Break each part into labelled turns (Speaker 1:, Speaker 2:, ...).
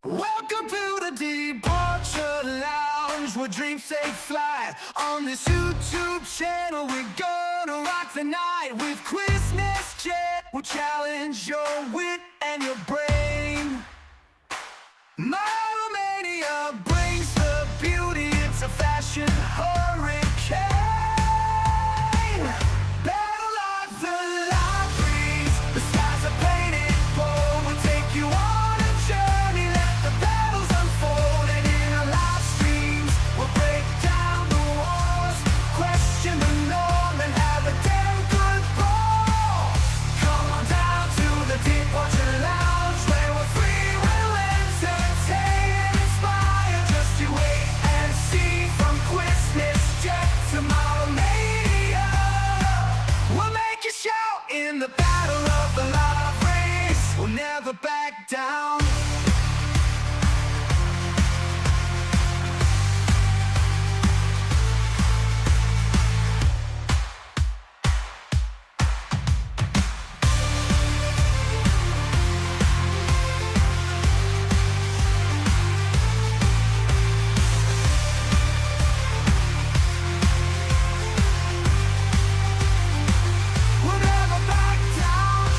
Speaker 1: Welcome to the Departure Lounge, where dreams take flight. On this YouTube channel, we're gonna rock the night with EasyJet. We'll challenge your wit and your brain. Mania brings the beauty, it's a fashion hurricane. Battle like the light breeze, the skies are painted gold. We'll take you on a journey, let the battles unfold. And in our live streams, we'll break down the walls, question the norm, and have a damn good ball. Come on down to the Departure Lounge, where we're free, will entertain and inspire. Just you wait and see, from EasyJet to Model Mania. We'll make you shout in the battle of the love race. We'll never back down. We'll never back down.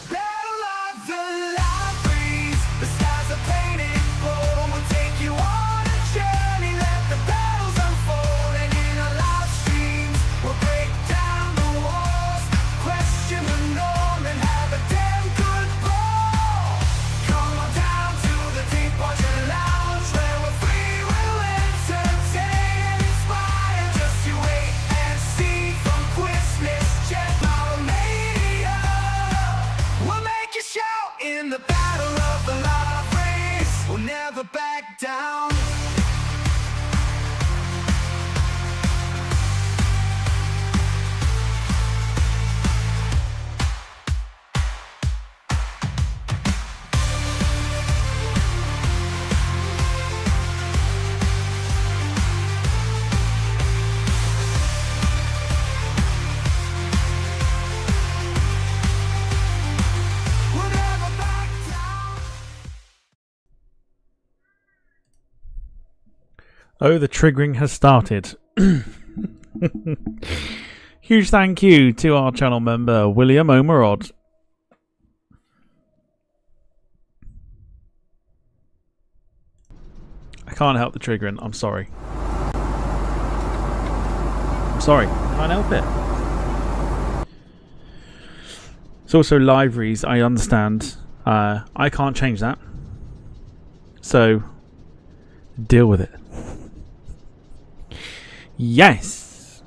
Speaker 1: Battle like the light breeze, the skies are painted gold. We'll take you on a journey, let the battles unfold. And in our live streams, we'll break down the walls, question the norm, and have a damn good ball. Come on down to the Departure Lounge, where we're free, will entertain and inspire. Just you wait and see, from EasyJet Model Mania. We'll make you shout in the battle of the love race. We'll never back down. We'll never back down.
Speaker 2: Oh, the triggering has started. Huge thank you to our channel member, William Omerod. I can't help the triggering, I'm sorry. I'm sorry, I can't help it. It's also liveries, I understand. I can't change that. So, deal with it. Yes!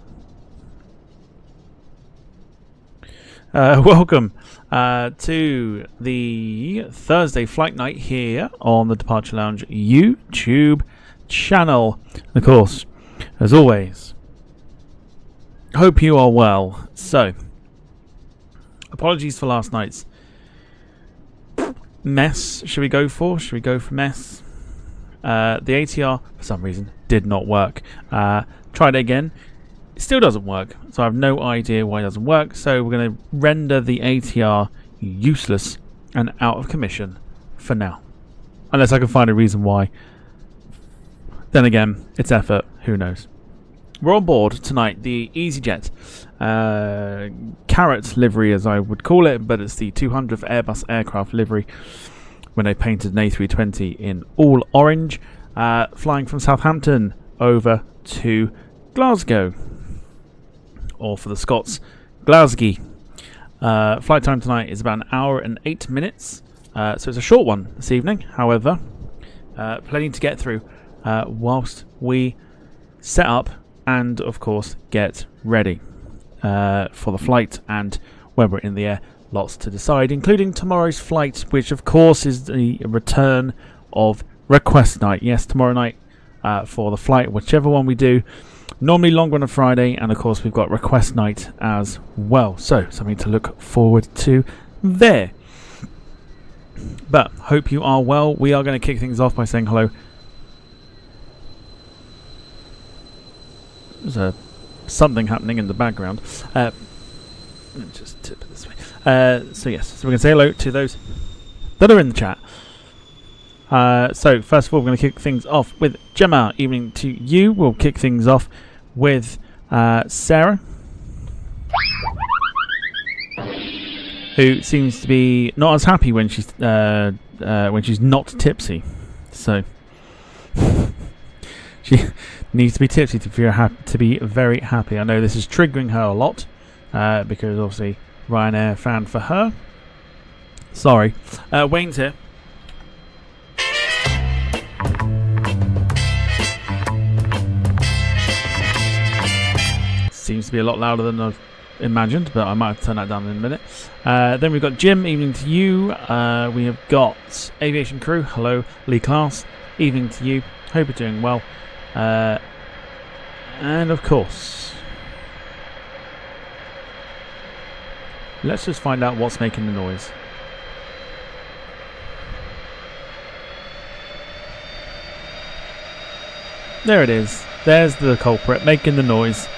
Speaker 2: Welcome to the Thursday flight night here on the Departure Lounge YouTube channel. Of course, as always, hope you are well. So, apologies for last night's mess. Should we go for mess? The ATR, for some reason, did not work. Tried it again. It still doesn't work. So I have no idea why it doesn't work. So we're going to render the ATR useless and out of commission for now. Unless I can find a reason why. Then again, it's effort. Who knows? We're on board tonight. The EasyJet carrot livery, as I would call it. But it's the 200th Airbus aircraft livery, when they painted an A320 in all orange, flying from Southampton over to Glasgow, or for the Scots, Glasgow. Flight time tonight is about 1 hour and 8 minutes, so it's a short one this evening. However, plenty to get through whilst we set up and, of course, get ready for the flight, and when we're in the air, lots to decide, including tomorrow's flight, which of course is the return of request night. Yes, tomorrow night for the flight, whichever one we do. Normally longer on a Friday, and of course we've got request night as well. So something to look forward to there. But hope you are well. We are going to kick things off by saying hello. There's something happening in the background. Let me just tip it this way. So yes, so we're going to say hello to those that are in the chat. So first of all, we're going to kick things off with Gemma. Evening to you. We'll kick things off with Sarah, who seems to be not as happy when she's not tipsy. So she needs to be tipsy to be very happy. I know this is triggering her a lot because obviously Ryanair fan for her. Sorry, Wayne's here. Seems to be a lot louder than I've imagined, but I might have to turn that down in a minute. Then we've got Jim. Evening to you. We have got Aviation Crew. Hello, Lee Class. Evening to you. Hope you're doing well. And of course, let's just find out what's making the noise. There it is. There's the culprit making the noise.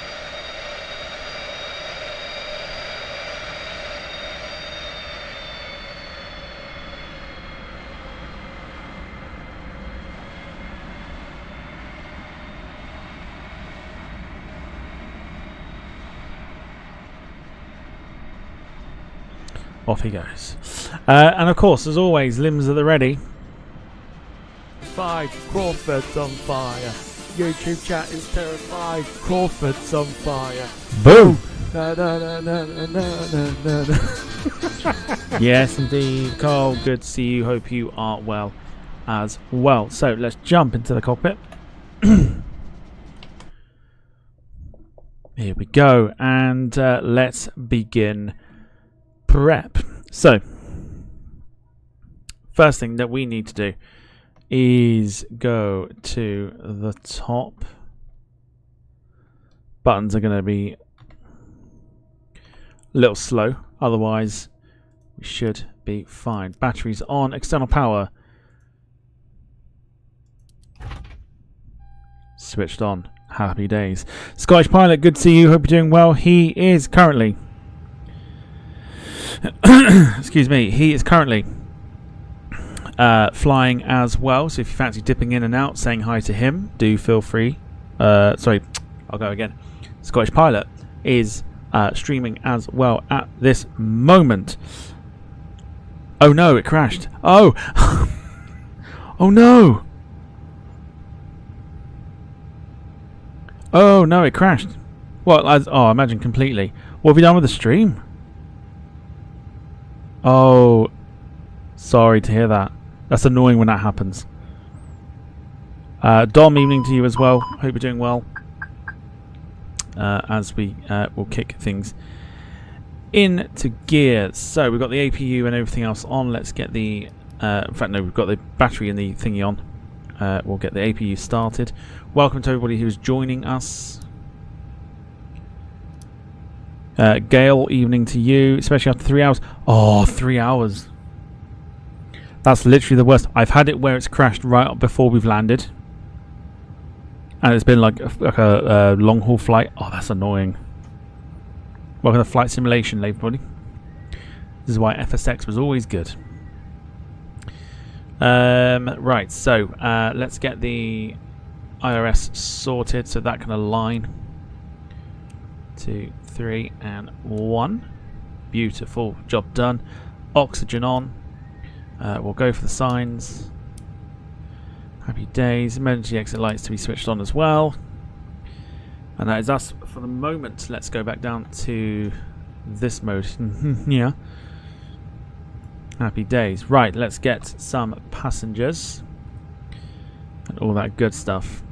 Speaker 2: Off he goes. And of course, as always, limbs at the ready. 5 Crawford's on fire. YouTube chat is terrified. Crawford's on fire. Boom! Na, na, na, na, na, na, na. Yes, indeed. Carl, good to see you. Hope you are well as well. So let's jump into the cockpit. Here we go. And let's begin prep. So, first thing that we need to do is go to the top. Buttons are going to be a little slow, otherwise we should be fine. Batteries on, external power switched on. Happy days. Scottish pilot, good to see you. Hope you're doing well. He is currently excuse me, he is currently flying as well, so if you fancy dipping in and out, saying hi to him, do feel free. Sorry, I'll go again. Scottish pilot is streaming as well at this moment. Oh no, it crashed. Oh! Oh no! Oh no, it crashed. Well, I imagine completely. What have you done with the stream? Oh, sorry to hear that. That's annoying when that happens. Dom, evening to you as well. Hope you're doing well. As we will kick things into gear. So we've got the APU and everything else on. Let's get the... in fact, no, we've got the battery and the thingy on. We'll get the APU started. Welcome to everybody who's joining us. Gail, evening to you, especially after 3 hours. Oh, 3 hours. That's literally the worst. I've had it where it's crashed right before we've landed. And it's been like a long haul flight. Oh, that's annoying. Welcome to Flight Simulation, everybody. This is why FSX was always good. Right, so let's get the IRS sorted so that can align. 2, 3, and 1. Beautiful, job done. Oxygen on. We'll go for the signs. Happy days. Emergency exit lights to be switched on as well. And that is us for the moment. Let's go back down to this mode. Yeah. Happy days. Right, let's get some passengers and all that good stuff.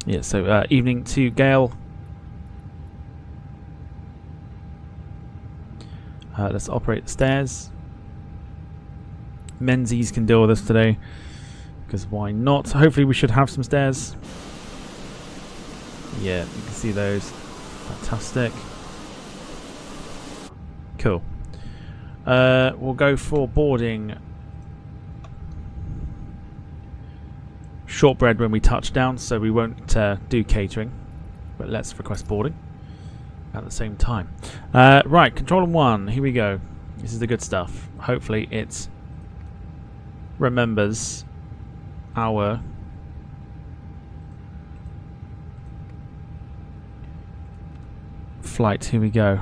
Speaker 2: Yeah, so evening to Gail. Let's operate the stairs. Menzies can deal with us today, because why not? Hopefully we should have some stairs. Yeah, you can see those. Fantastic. Cool. We'll go for boarding shortbread when we touch down, so we won't do catering. But let's request boarding at the same time. Right, controller 1, here we go. This is the good stuff. Hopefully it remembers our flight. Here we go.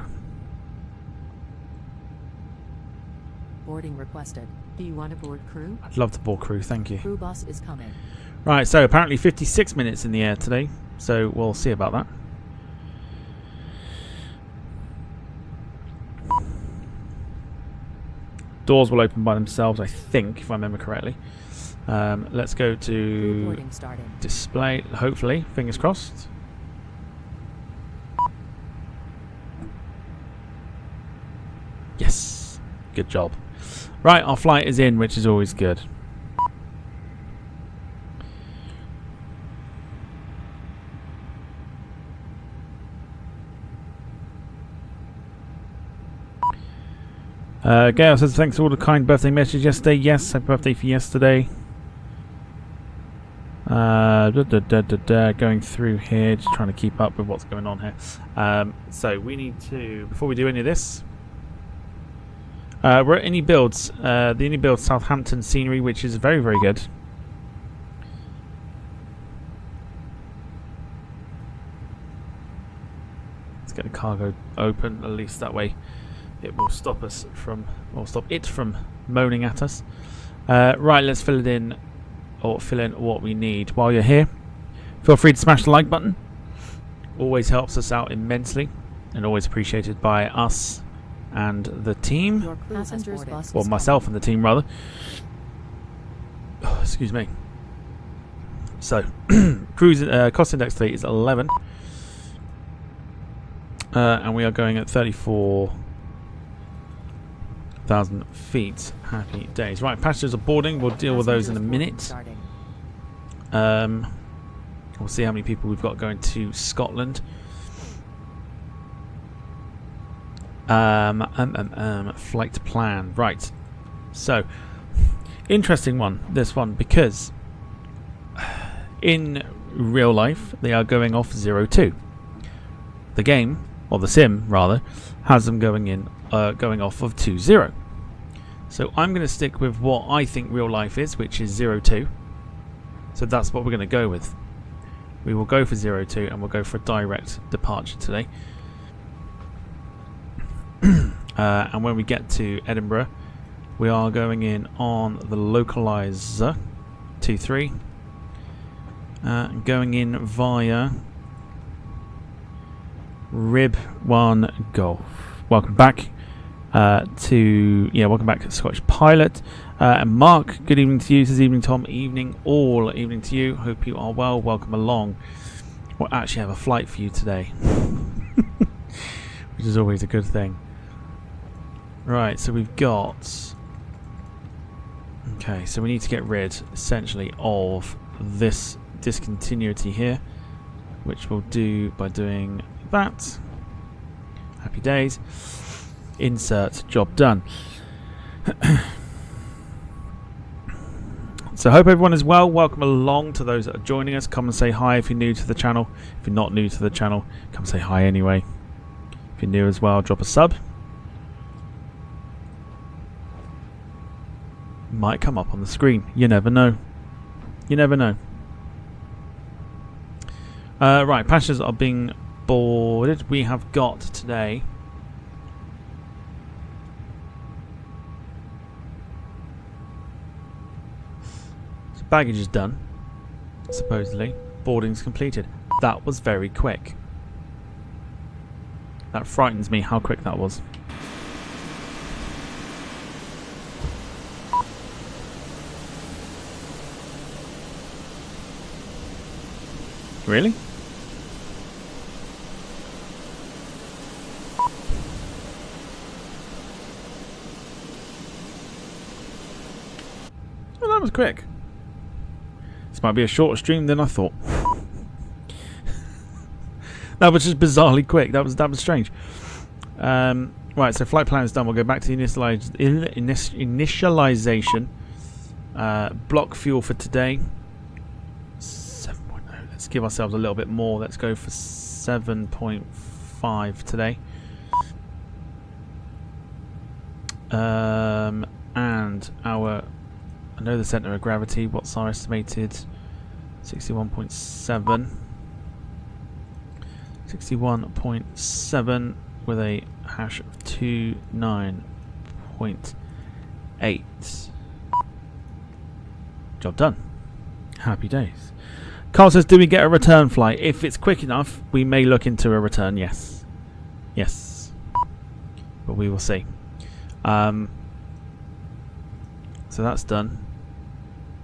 Speaker 3: Boarding requested. Do you want to board crew?
Speaker 2: I'd love to board crew, thank you.
Speaker 3: Crew bus is coming.
Speaker 2: Right, so apparently 56 minutes in the air today, so we'll see about that. Doors will open by themselves, I think, if I remember correctly. Let's go to
Speaker 3: Boarding starting.
Speaker 2: display, hopefully, fingers crossed. Yes, good job. Right, our flight is in, which is always good. Gail says thanks for all the kind birthday messages yesterday. Yes, happy birthday for yesterday. Going through here, just trying to keep up with what's going on here. So we need to, before we do any of this, we're at Any Builds, the Any Builds Southampton scenery, which is very, very good. Let's get the cargo open, at least that way it will stop us from, or stop it from moaning at us. Right, let's fill it in, or fill in what we need. While you're here, feel free to smash the like button. Always helps us out immensely, and always appreciated by us and the team.
Speaker 3: Your crew passengers bus
Speaker 2: Or
Speaker 3: is
Speaker 2: myself and the team, rather. Oh, excuse me. So, cruise cost index today is 11. And we are going at 34,000 feet. Happy days. Right, passengers are boarding. We'll deal with those in a minute.
Speaker 3: starting.
Speaker 2: We'll see how many people we've got going to Scotland. Flight plan. Right. So, interesting one, this one, because in real life they are going off 02. The game, or the sim rather, has them going off of 20. So I'm going to stick with what I think real life is, which is 02. So that's what we're going to go with. We will go for 02 and we'll go for a direct departure today. And when we get to Edinburgh, we are going in on the localizer 23, going in via Rib 1 Golf. Welcome back welcome back to Scottish Pilot. And Mark, good evening to you. This evening, Tom. Evening, all evening to you. Hope you are well. Welcome along. We'll actually have a flight for you today, which is always a good thing. Right, so we've got... Okay, so we need to get rid, essentially, of this discontinuity here, which we'll do by doing that. Happy days. Insert, job done. So hope everyone is well. Welcome along to those that are joining us. Come and say hi if you're new to the channel. If you're not new to the channel, come say hi anyway. If you're new as well, drop a sub. Might come up on the screen. You never know. You never know. Right, passengers are being boarded. We have got today... So baggage is done, supposedly. Boarding's completed. That was very quick. That frightens me how quick that was. Really? Well, that was quick. This might be a shorter stream than I thought. That was just bizarrely quick. That was strange. Right, so flight plan is done. We'll go back to the initialization. Block fuel for today. give ourselves a little bit more. Let's go for 7.5 today. And our, I know the centre of gravity, what's our estimated? 61.7. 61.7 with a hash of 29.8. Job done. Happy days. Carl says, do we get a return flight? If it's quick enough, we may look into a return, yes. Yes. But we will see. So that's done.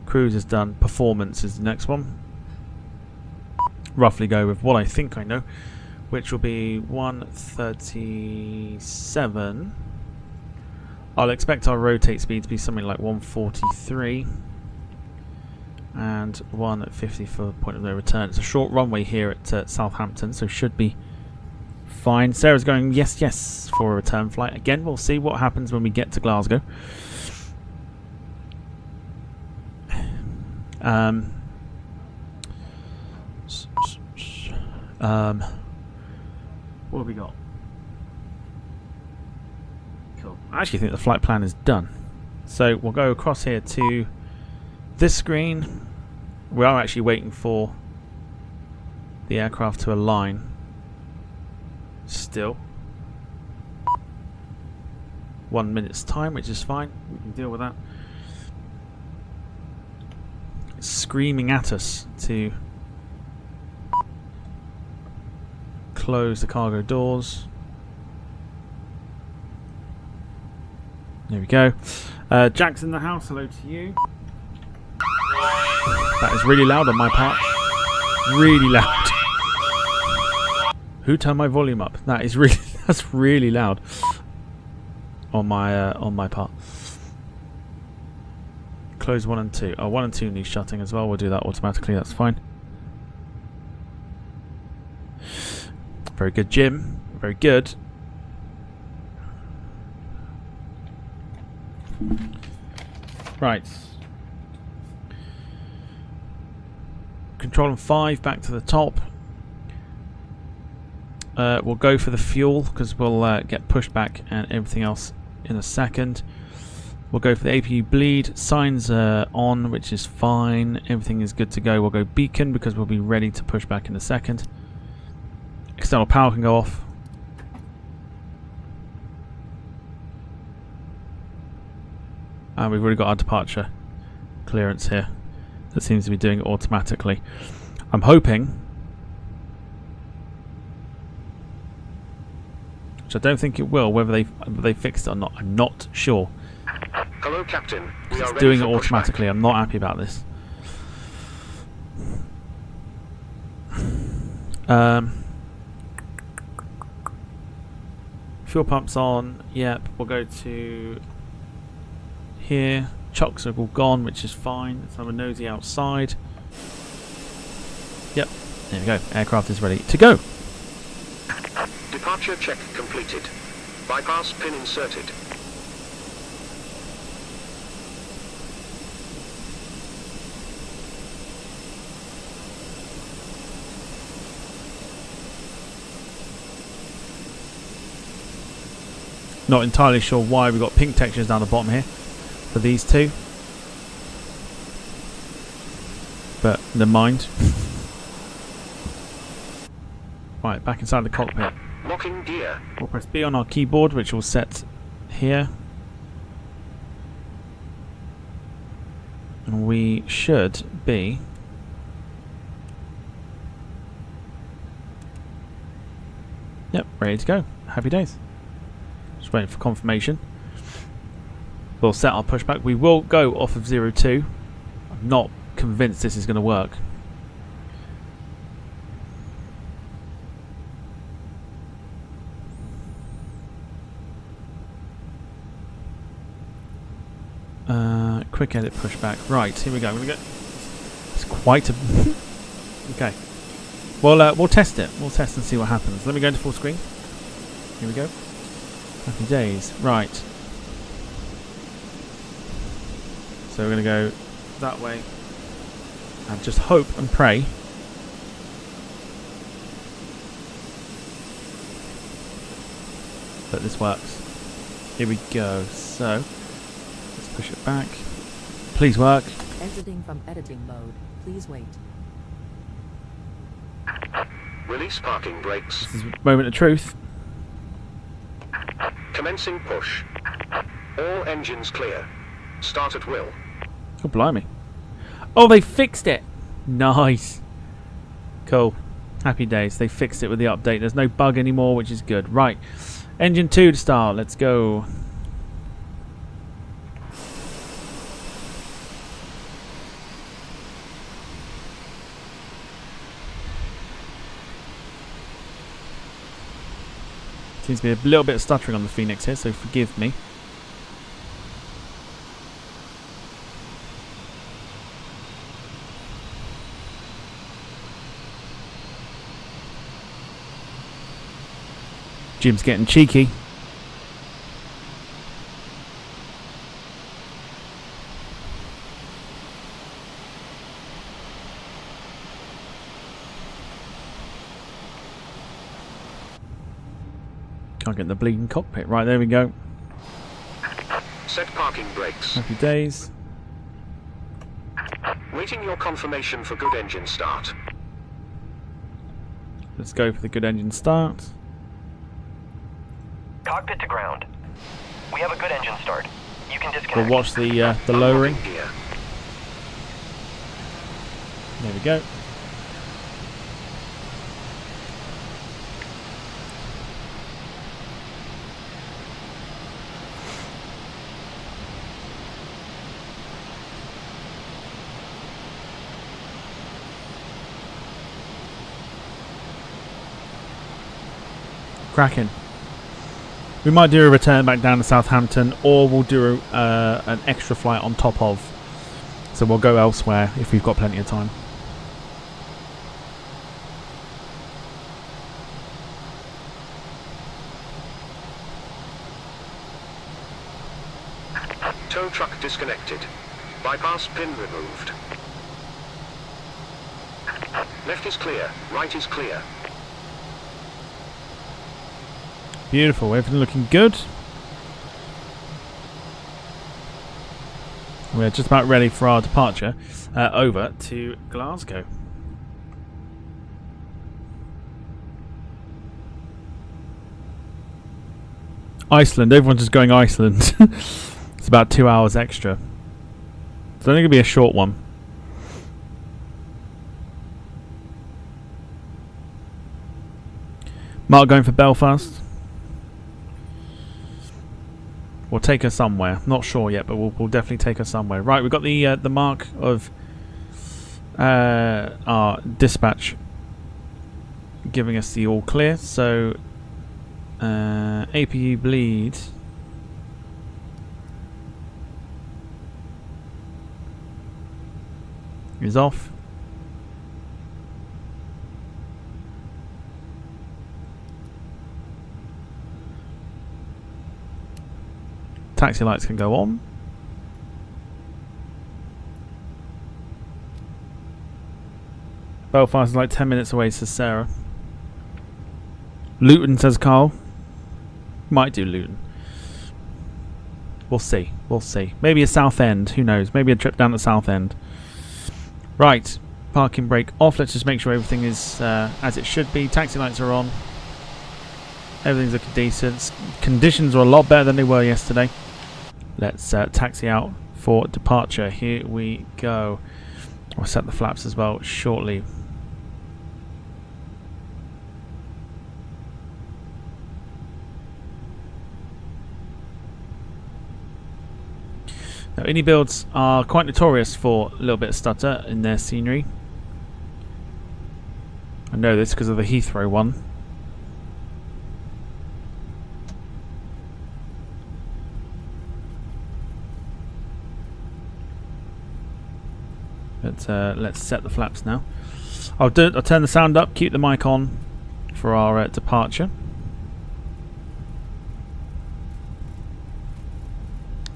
Speaker 2: Cruise is done. Performance is the next one. Roughly go with what I think I know, which will be 137. I'll expect our rotate speed to be something like 143 and 150 for point of no return. It's a short runway here at Southampton, so should be fine. Sarah's going yes, yes for a return flight. Again, we'll see what happens when we get to Glasgow. What have we got? Cool. I actually think the flight plan is done. So we'll go across here to this screen. We are actually waiting for the aircraft to align. Still. 1 minute's time, which is fine. We can deal with that. It's screaming at us to close the cargo doors. There we go. Jack's in the house. Hello to you. That is really loud on my part. Really loud. Who turned my volume up? That is really that's really loud on my part. Close 1 and 2. Oh, 1 and 2 need shutting as well. We'll do that automatically. That's fine. Very good, Jim. Very good. Right. Control and 5 back to the top. We'll go for the fuel because we'll get pushed back and everything else in a second. We'll go for the APU bleed. Signs are on, which is fine. Everything is good to go. We'll go beacon because we'll be ready to push back in a second. External power can go off. And we've already got our departure clearance here. That seems to be doing it automatically. I'm hoping, which I don't think it will, whether they fixed it or not. I'm not sure.
Speaker 4: Hello, Captain. We
Speaker 2: It's
Speaker 4: are
Speaker 2: doing it
Speaker 4: ready for
Speaker 2: automatically. I'm not happy about this. Fuel pumps on. Yep. We'll go to here. Chocks are all gone, which is fine. Let's have a nosy outside. Yep. There we go. Aircraft is ready to go.
Speaker 4: pushback. Departure check completed. Bypass pin inserted.
Speaker 2: Not entirely sure why we've got pink textures down the bottom here for these two, but never mind. Right, back inside the cockpit.
Speaker 4: Locking gear.
Speaker 2: We'll press B on our keyboard, which will set here, and we should be ready to go. Happy days. Just waiting for confirmation. We'll set our pushback. We will go off of 02. I'm not convinced this is going to work. Quick edit pushback. Right, here we go. It's quite a... Okay. Well, we'll test it. We'll test and see what happens. Let me go into full screen. Here we go. Happy days. Right. So we're going to go that way and just hope and pray but this works. Here we go. So let's push it back. Please work.
Speaker 3: Exiting from editing mode. Please wait.
Speaker 4: Release parking brakes.
Speaker 2: This is a moment of truth.
Speaker 4: Commencing push. All engines clear. Start at will.
Speaker 2: Oh, blimey. Oh, they fixed it. Nice. Cool. Happy days. They fixed it with the update. There's no bug anymore, which is good. Right. Engine 2 to start. Let's go. Seems to be a little bit of stuttering on the Fenix here, so forgive me. Jim's getting cheeky. Can't get in the bleeding cockpit. Right, there we go.
Speaker 4: Set parking brakes.
Speaker 2: Happy days.
Speaker 4: Waiting your confirmation for good engine start.
Speaker 2: Let's go for the good engine start.
Speaker 5: Cockpit to ground. We have a good engine start. You can disconnect.
Speaker 2: We'll watch the lowering.
Speaker 4: Unlocking gear.
Speaker 2: There we go. Cracking. We might do a return back down to Southampton, or we'll do an extra flight on top of. So we'll go elsewhere if we've got plenty of time.
Speaker 4: Tow truck disconnected. Bypass pin removed. Left is clear. Right is clear.
Speaker 2: Beautiful, everything looking good. We're just about ready for our departure over to Glasgow. Iceland, everyone's just going Iceland. It's about 2 hours extra. It's only going to be a short one. Mark going for Belfast. We'll take her somewhere. Not sure yet, but we'll definitely take her somewhere. Right, we've got the mark of our dispatch giving us the all clear. So APU bleed is off. Taxi lights can go on. Belfast is like 10 minutes away, says Sarah. Luton, says Carl. Might do Luton. We'll see. We'll see. Maybe a Southend. Who knows? Maybe a trip down to Southend. Right. Parking brake off. Let's just make sure everything is as it should be. Taxi lights are on. Everything's looking decent. Conditions are a lot better than they were yesterday. Let's taxi out for departure. Here we go. I'll set the flaps as well shortly. Now, Indy builds are quite notorious for a little bit of stutter in their scenery. I know this because of the Heathrow one. But let's set the flaps now. I'll turn the sound up, keep the mic on for our departure.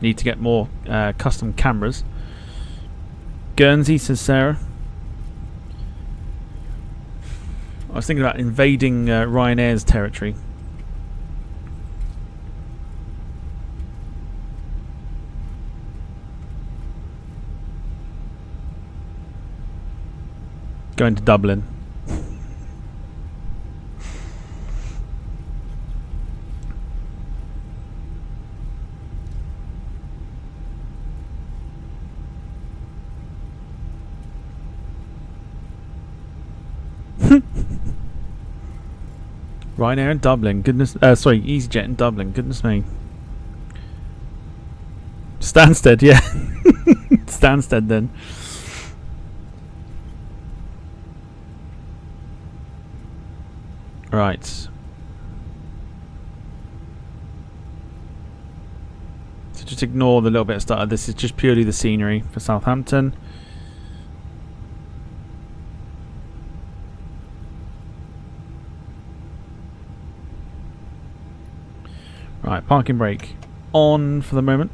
Speaker 2: Need to get more custom cameras. Guernsey, says Sarah. I was thinking about invading Ryanair's territory. Going to Dublin. Ryanair in Dublin. Goodness. Sorry, EasyJet in Dublin. Goodness me. Stansted, yeah. Stansted then. Right. So just ignore the little bit of stutter. This is just purely the scenery for Southampton. Right, parking brake on for the moment.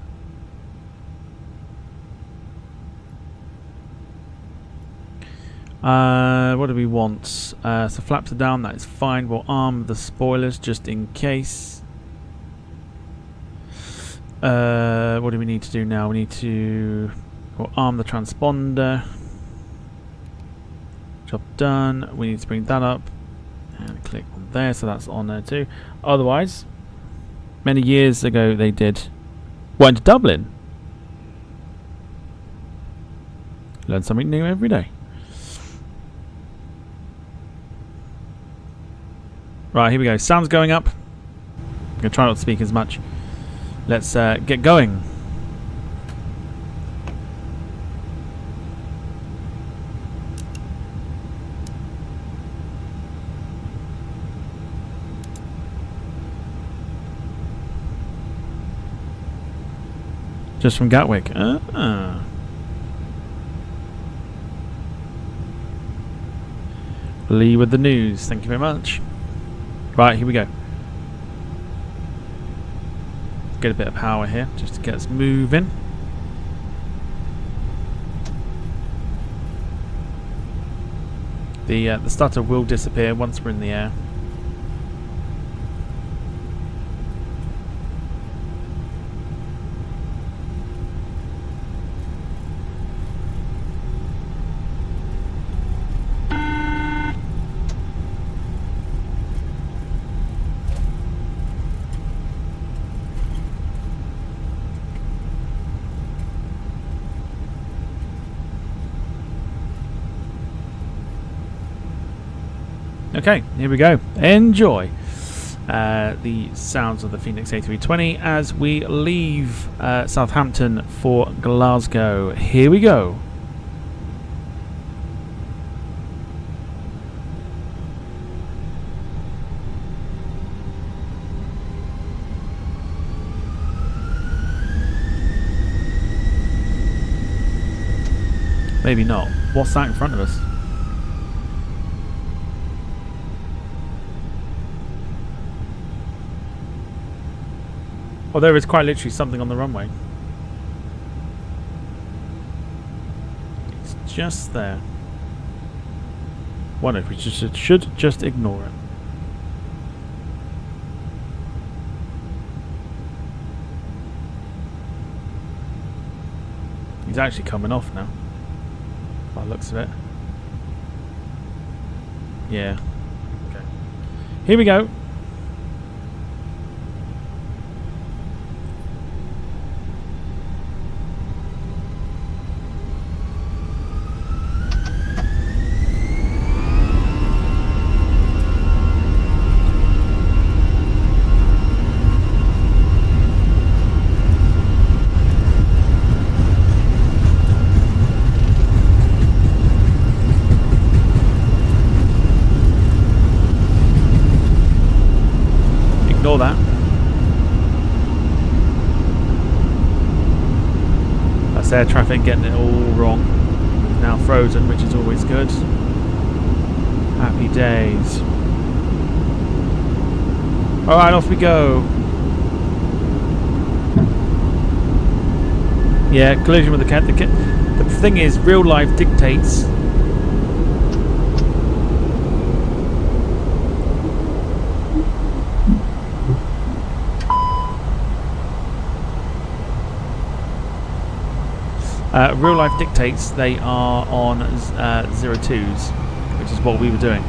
Speaker 2: What do we want? So flaps are down, that is fine. We'll arm the spoilers just in case. What do we need to do now? We need to arm the transponder. Job done. We need to bring that up and click on there, so that's on there too. Otherwise, many years ago they went to Dublin. Learn something new every day. Right, here we go. Sound's going up. I'm going to try not to speak as much. Let's get going. Just from Gatwick. Lee with the news. Thank you very much. Right, here we go. Get a bit of power here just to get us moving. The stutter will disappear once we're in the air. Okay, here we go. Enjoy the sounds of the Fenix A320 as we leave Southampton for Glasgow. Here we go. Maybe not. What's that in front of us? Oh, there is quite literally something on the runway. It's just there. Wonder if we should just ignore it. He's actually coming off now, by the looks of it. Yeah. Okay. Here we go. Ignore that. That's air traffic getting it all wrong. Now frozen, which is always good. Happy days. Alright, off we go. Yeah, collision with the cat. The thing is, real life dictates. Real life dictates they are on 02s. which is what we were doing.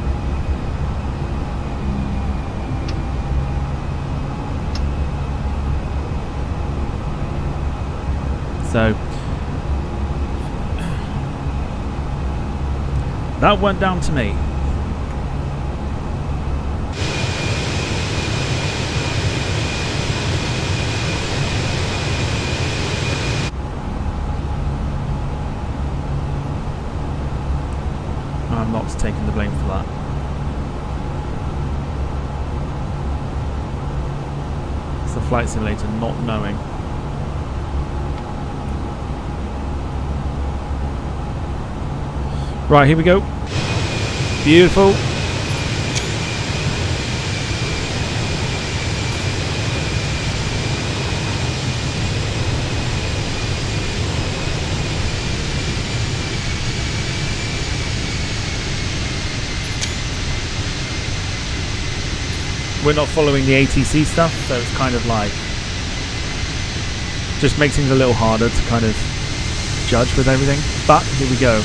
Speaker 2: So that went down to me. I'm not taking the blame for that. It's the flight simulator not knowing. Right, here we go. Beautiful. We're not following the ATC stuff, so it's kind of like just makes things a little harder to kind of judge with everything. But here we go.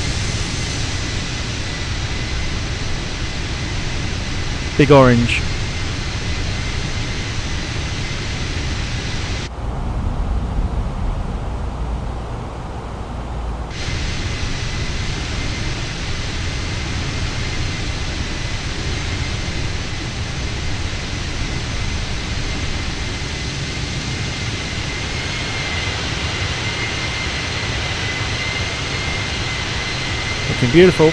Speaker 2: Big orange. Looking beautiful.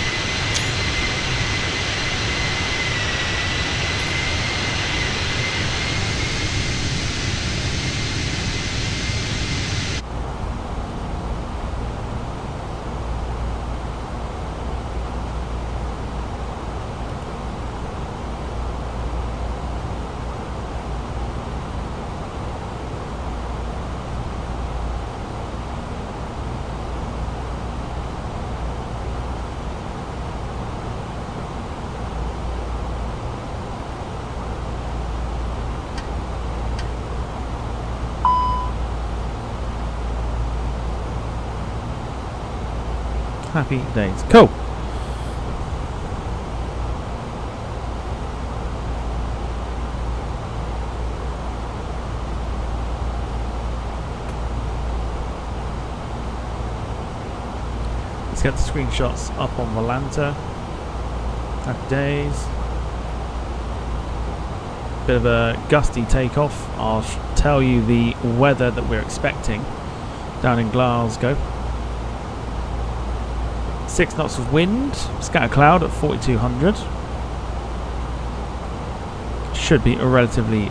Speaker 2: Happy days. Cool. Let's get the screenshots up on Volanta. Happy days. Bit of a gusty takeoff. I'll tell you the weather that we're expecting down in Glasgow. 6 knots of wind, scatter cloud at 4200. Should be relatively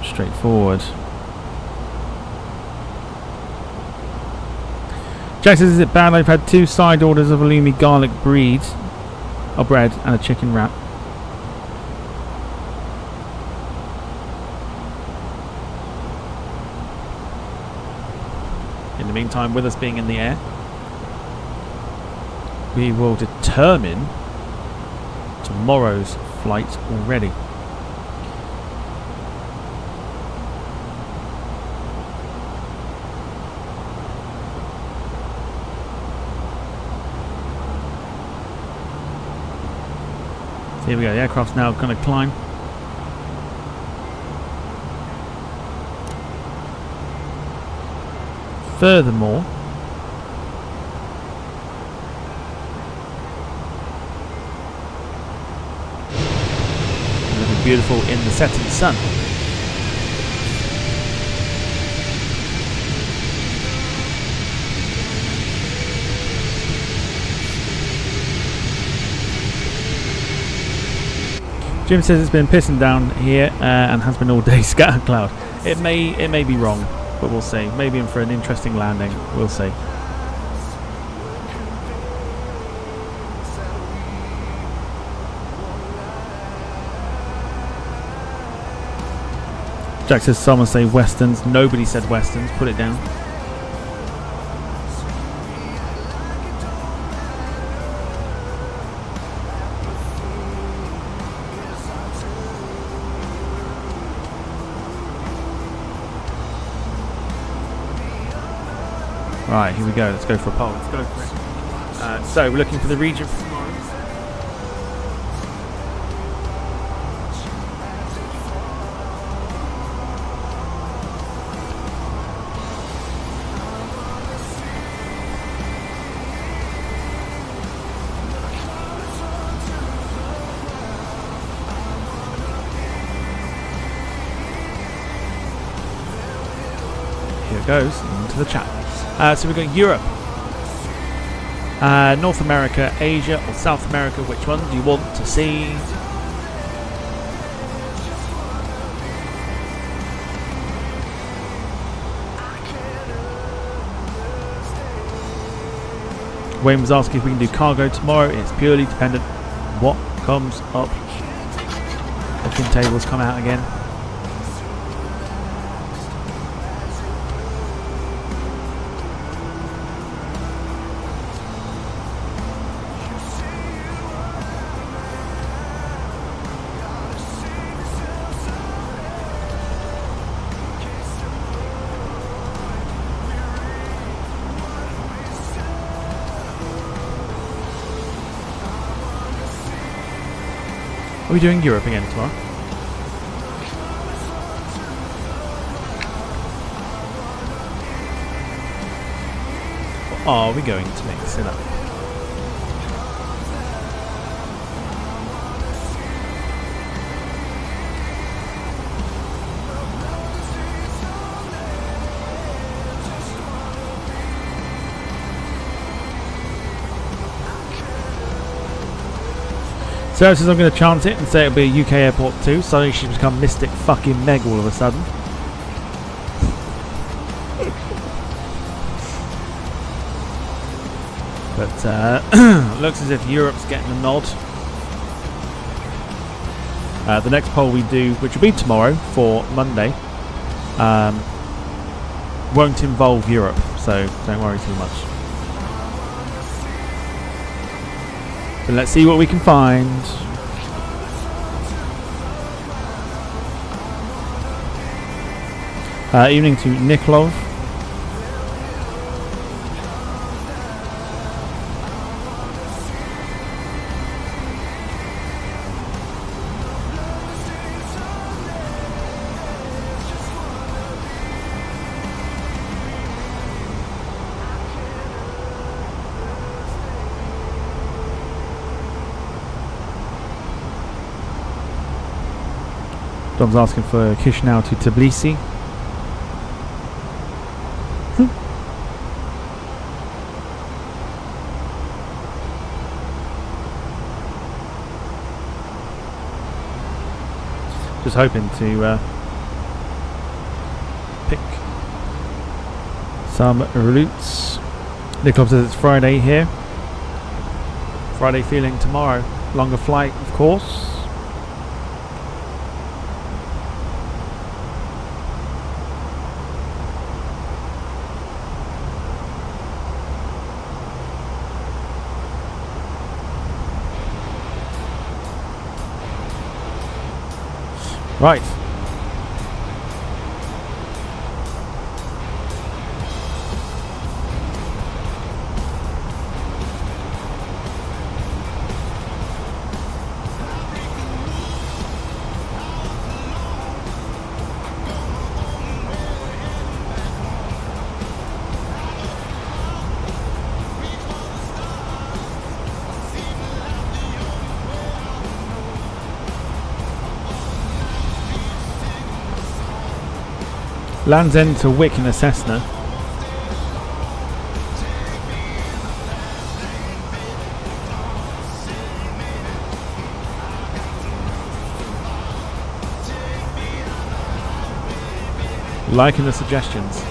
Speaker 2: straightforward. Jack says, is it bad I've had 2 side orders of halloumi garlic bread and a chicken wrap? In the meantime, with us being in the air, we will determine tomorrow's flight already. So here we go, the aircraft's now going to climb. Furthermore, beautiful in the setting sun. Jim says it's been pissing down here and has been all day scatter cloud. It may be wrong, but we'll see. Maybe in for an interesting landing. We'll see. Jack says someone say westerns. Nobody said westerns. Put it down. Right, here we go. Let's go for a poll. Let's go for it. So we're looking for the region for tomorrow. goes into the chat. So we've got Europe, North America, Asia, or South America. Which one do you want to see? Wayne was asking if we can do cargo tomorrow. It's purely dependent what comes up. Booking tables come out again. Are we doing Europe again tomorrow? Or are we going to mix it up? Sarah says I'm going to chance it and say it'll be a UK airport too. Suddenly she's become Mystic fucking Meg all of a sudden. But looks as if Europe's getting a nod. The next poll we do, which will be tomorrow for Monday, won't involve Europe, so don't worry too much. But let's see what we can find. Evening to Nikolov. Dom's asking for Chisinau to Tbilisi. Just hoping to pick some routes. Nicholas says it's Friday here. Friday feeling tomorrow. Longer flight, of course. Right. Land's End to Wick in a Cessna. Liking the suggestions.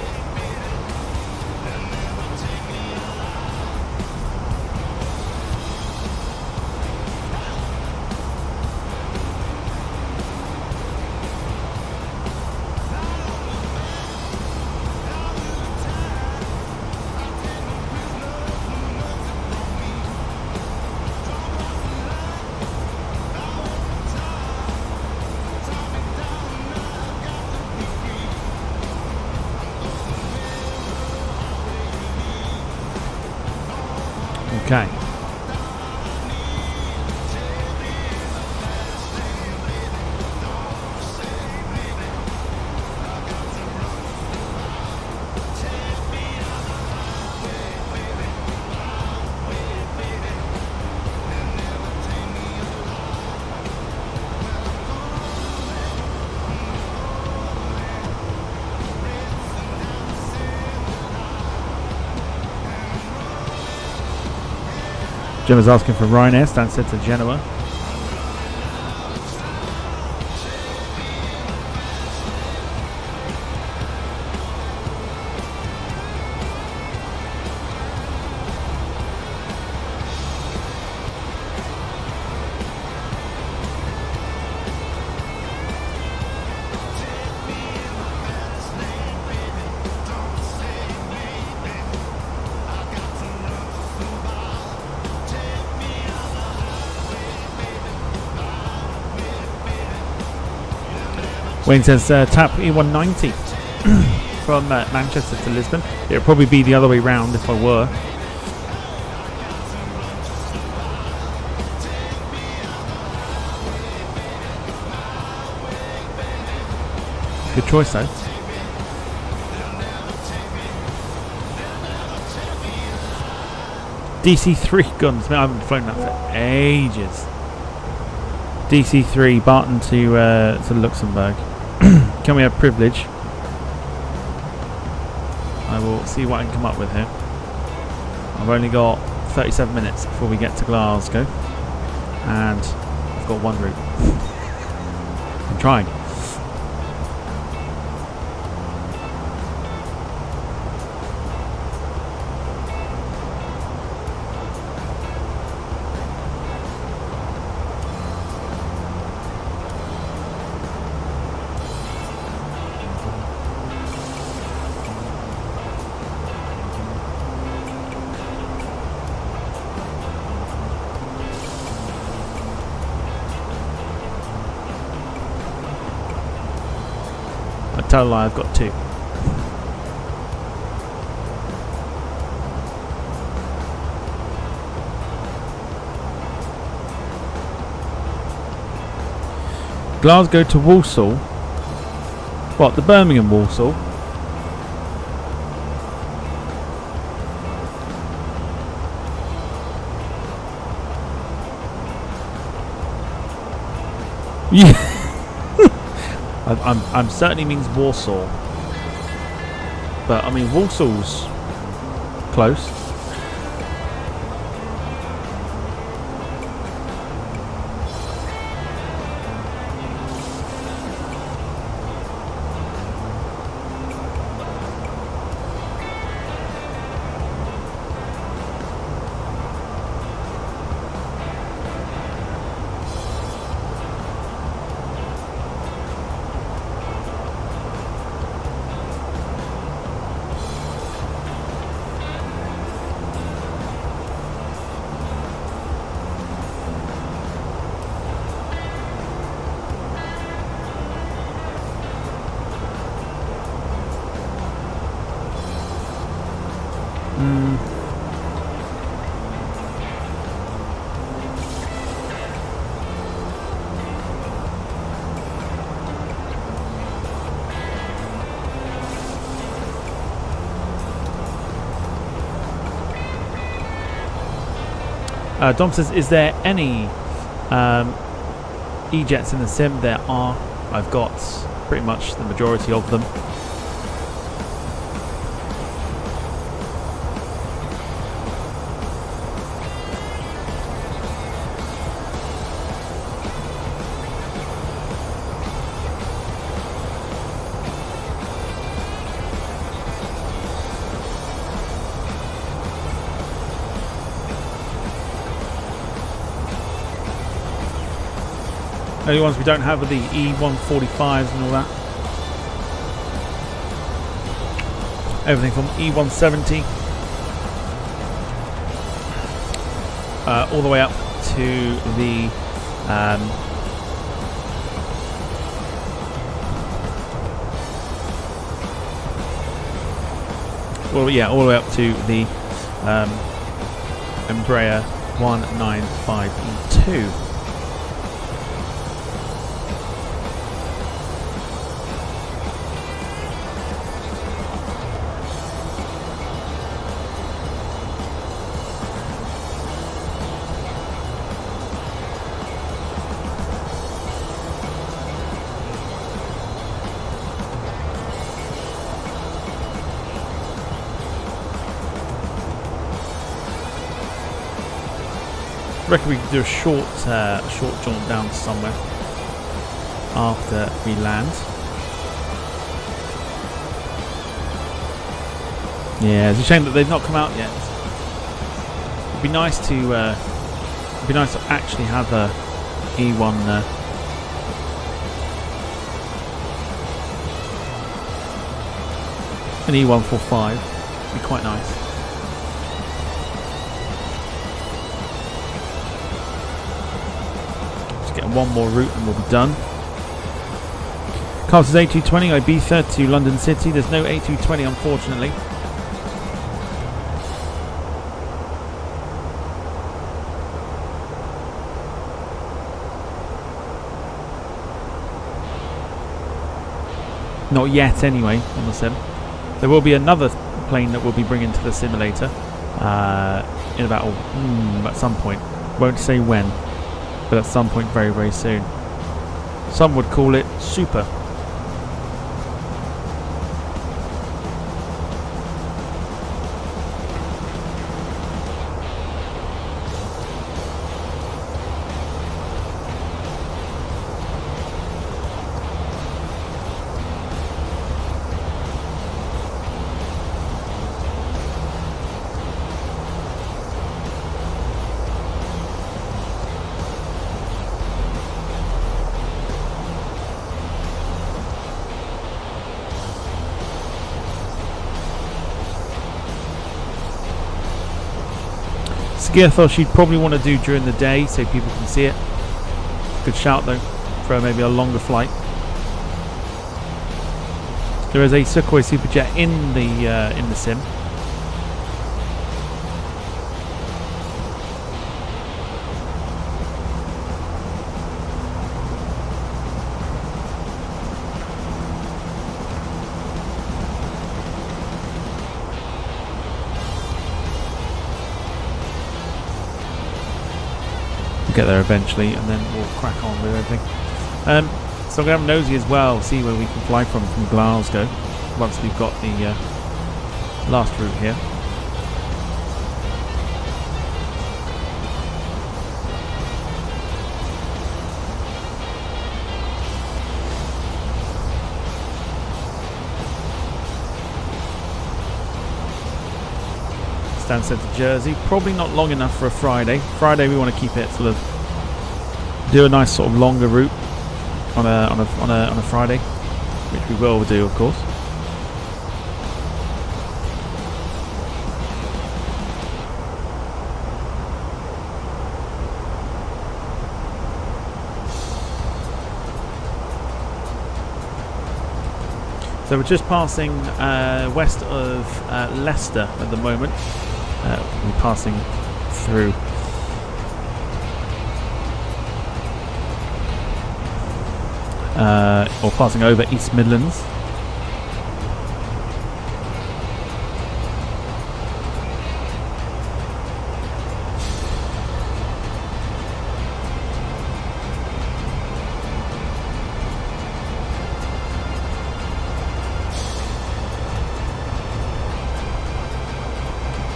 Speaker 2: Okay. Gemma's asking for Ryanair, Stansted to Genoa. Wayne says tap E190 from Manchester to Lisbon. It would probably be the other way round if I were. Good choice though. DC3 guns. I haven't flown that for ages. DC3 Barton to Luxembourg. Can we have privilege? I will see what I can come up with here. I've only got 37 minutes before we get to Glasgow, and I've got one route. I'm trying. Tell a lie, I've got two. Glasgow to Walsall. What, the Birmingham Walsall? Yeah. I'm certainly means Warsaw, but I mean Walsall's close. Dom says, is there any E-Jets in the sim? There are. I've got pretty much the majority of them. Only ones we don't have are the E145s and all that. Everything from E170 all the way up to the well, yeah, all the way up to the Embraer 195E2. reckon we could do a short jaunt down somewhere after we land. Yeah, it's a shame that they've not come out yet. It'd be nice to actually have a E1 an E145. It'd be quite nice. Just get one more route and we'll be done. Carter's A320 Ibiza to London City. There's no A320 unfortunately. Not yet anyway on the sim. There will be another plane that we'll be bringing to the simulator in about at some point. Won't say when, but at some point very, very soon. Some would call it Super. Skiathos you'd probably want to do during the day so people can see it. Good shout though for maybe a longer flight. There is a Sukhoi Superjet in the sim. Get there eventually and then we'll crack on with everything. So I'm going to have a nosy as well, see where we can fly from Glasgow once we've got the last route here. Stansted to Jersey, probably not long enough for a Friday. Friday we want to keep it sort of do a nice sort of longer route on a Friday, which we will do of course. So we're just passing west of Leicester at the moment. We're passing through or passing over East Midlands.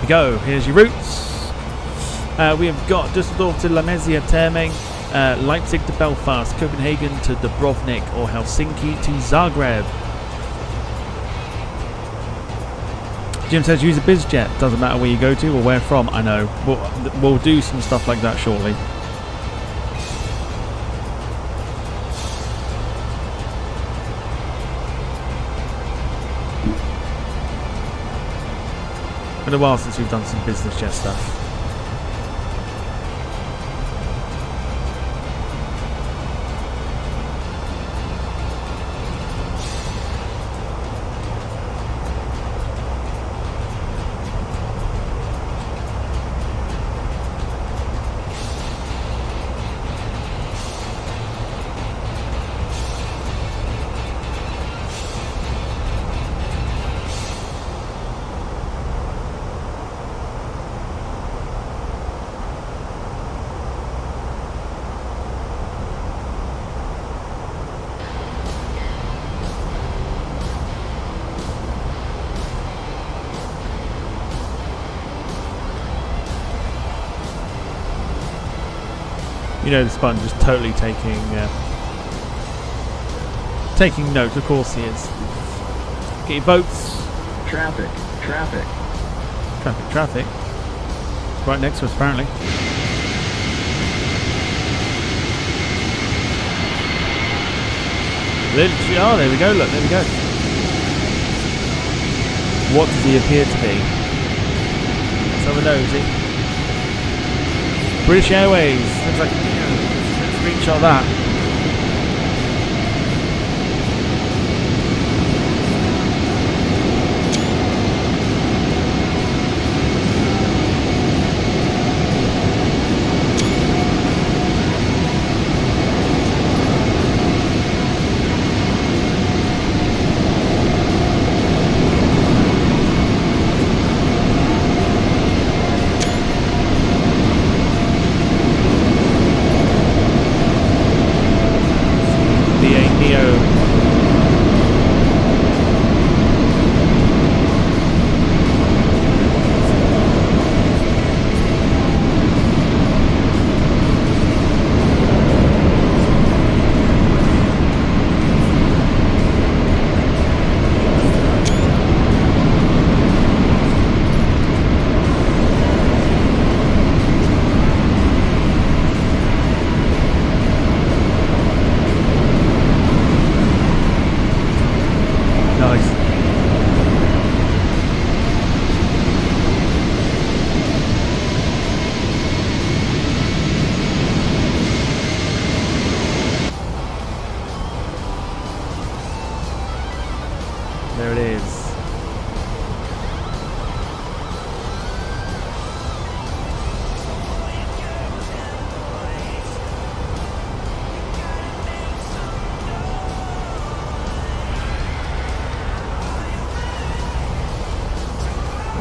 Speaker 2: Go. Here's your routes. We have got Düsseldorf to Lamezia Terme, Leipzig to Belfast, Copenhagen to Dubrovnik, or Helsinki to Zagreb. Jim says use a BizJet. Doesn't matter where you go to or where from. I know. We'll do some stuff like that shortly. Been a while since we've done some business jet stuff. You know, the sponge is totally taking note. Of course he is. Get your votes.
Speaker 6: Traffic.
Speaker 2: Traffic. Right next to us, apparently. Literally, oh, there we go. Look, there we go. What does he appear to be? Let's have a nosy. British Airways. Looks like, let's screenshot that. There it is.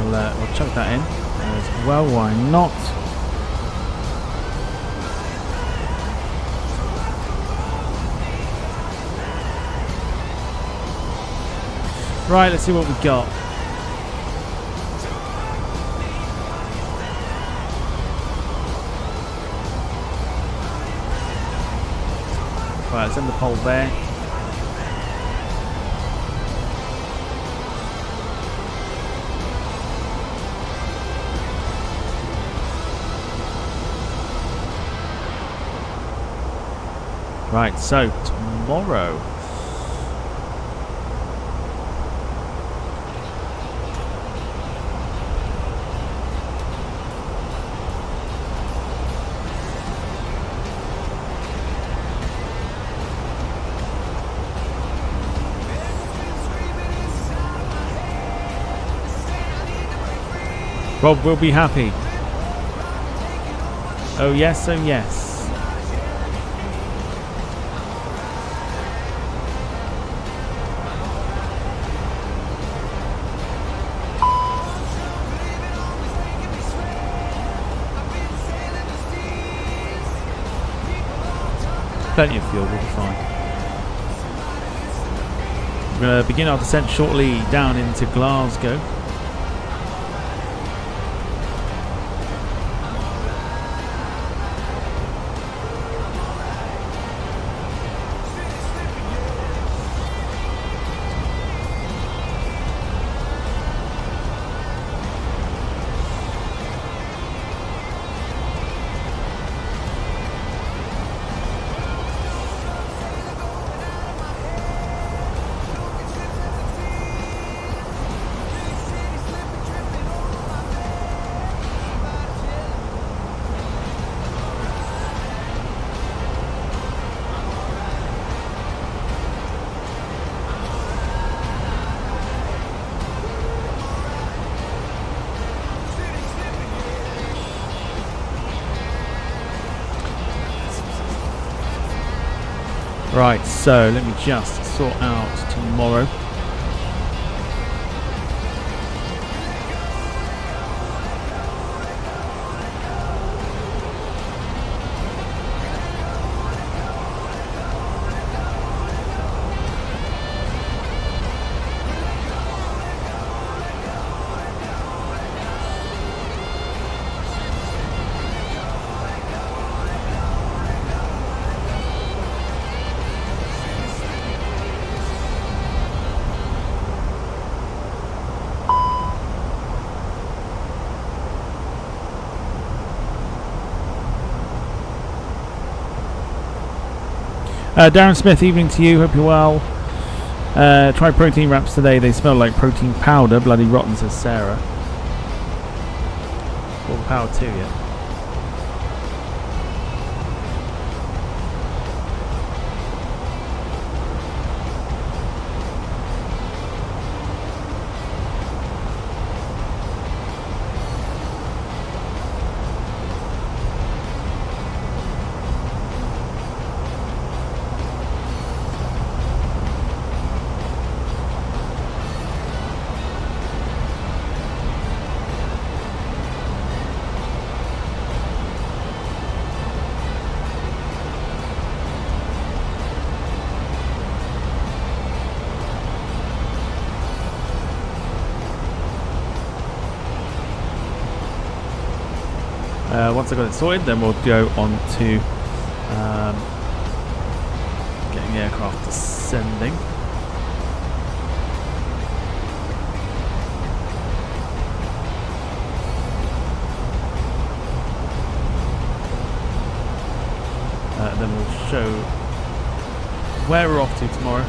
Speaker 2: We'll chuck that in as well. Why not? Right, let's see what we got. Right, let's end the poll there. Right, so tomorrow. Rob will be happy. Oh yes, oh yes. Plenty of fuel, we'll be fine. We're going to begin our descent shortly down into Glasgow. Right, so let me just sort out tomorrow. Darren Smith, evening to you. Hope you're well. Try protein wraps today. They smell like protein powder. Bloody rotten, says Sarah. All the power to you. Once I got it sorted, then we'll go on to getting the aircraft descending. Then we'll show where we're off to tomorrow.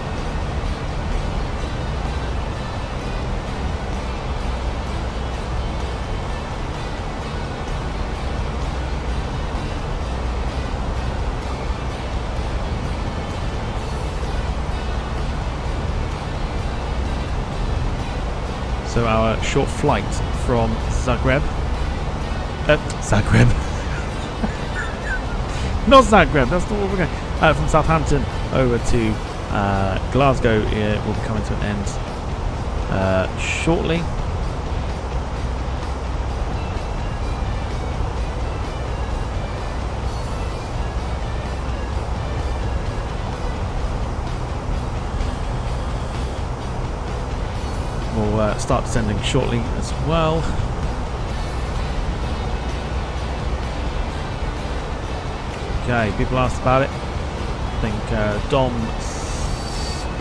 Speaker 2: So our short flight from Zagreb. Zagreb. Not Zagreb, that's not where we're going. From Southampton over to Glasgow will be coming to an end shortly. We'll start descending shortly as well. Okay, people asked about it. I think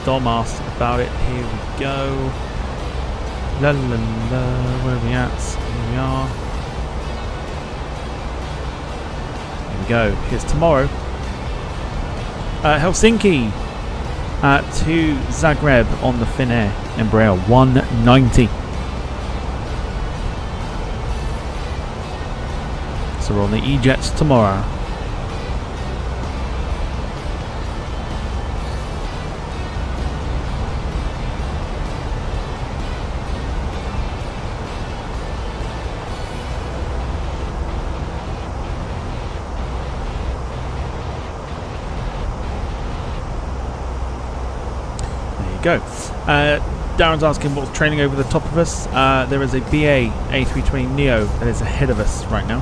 Speaker 2: Dom asked about it. Here we go. La la la. Where are we at? Here we are. Here we go. Here's tomorrow. Helsinki to Zagreb on the Finnair Embraer 190. So we're on the EasyJet tomorrow. Go. Darren's asking what's training over the top of us. There is a BA A320 Neo that is ahead of us right now.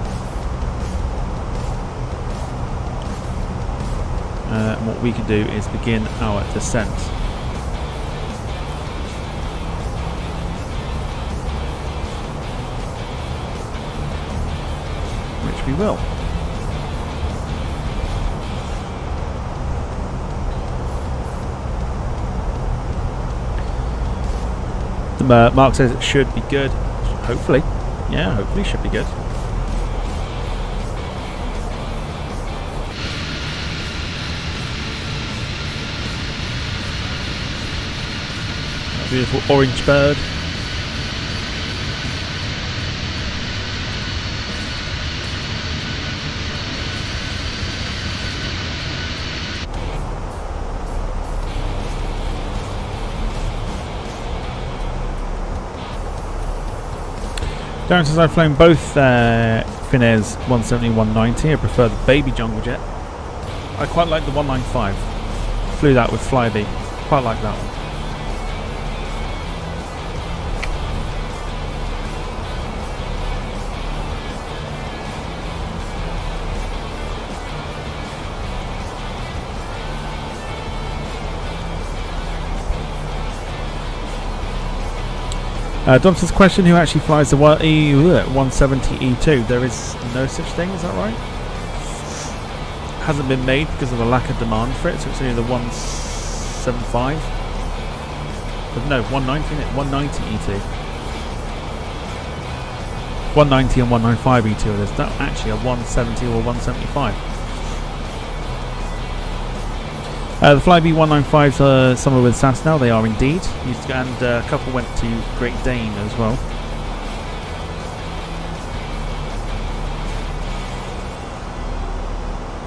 Speaker 2: And what we can do is begin our descent. Which we will. Mark says it should be good. Hopefully. Yeah, hopefully should be good. Beautiful orange bird. Darren says I've flown both Finnair's 170 190. I prefer the baby jungle jet. I quite like the 195. Flew that with Flybe. Quite like that one. Domson's question, who actually flies the 170 E2? There is no such thing, is that right? Hasn't been made because of a lack of demand for it, so it's only the 175. But no, 190, isn't it? 190 E2. 190 and 195 E2, there's not actually a 170 or 175. The Flybe 195s are somewhere with SAS now. They are indeed. And a couple went to Great Dane as well.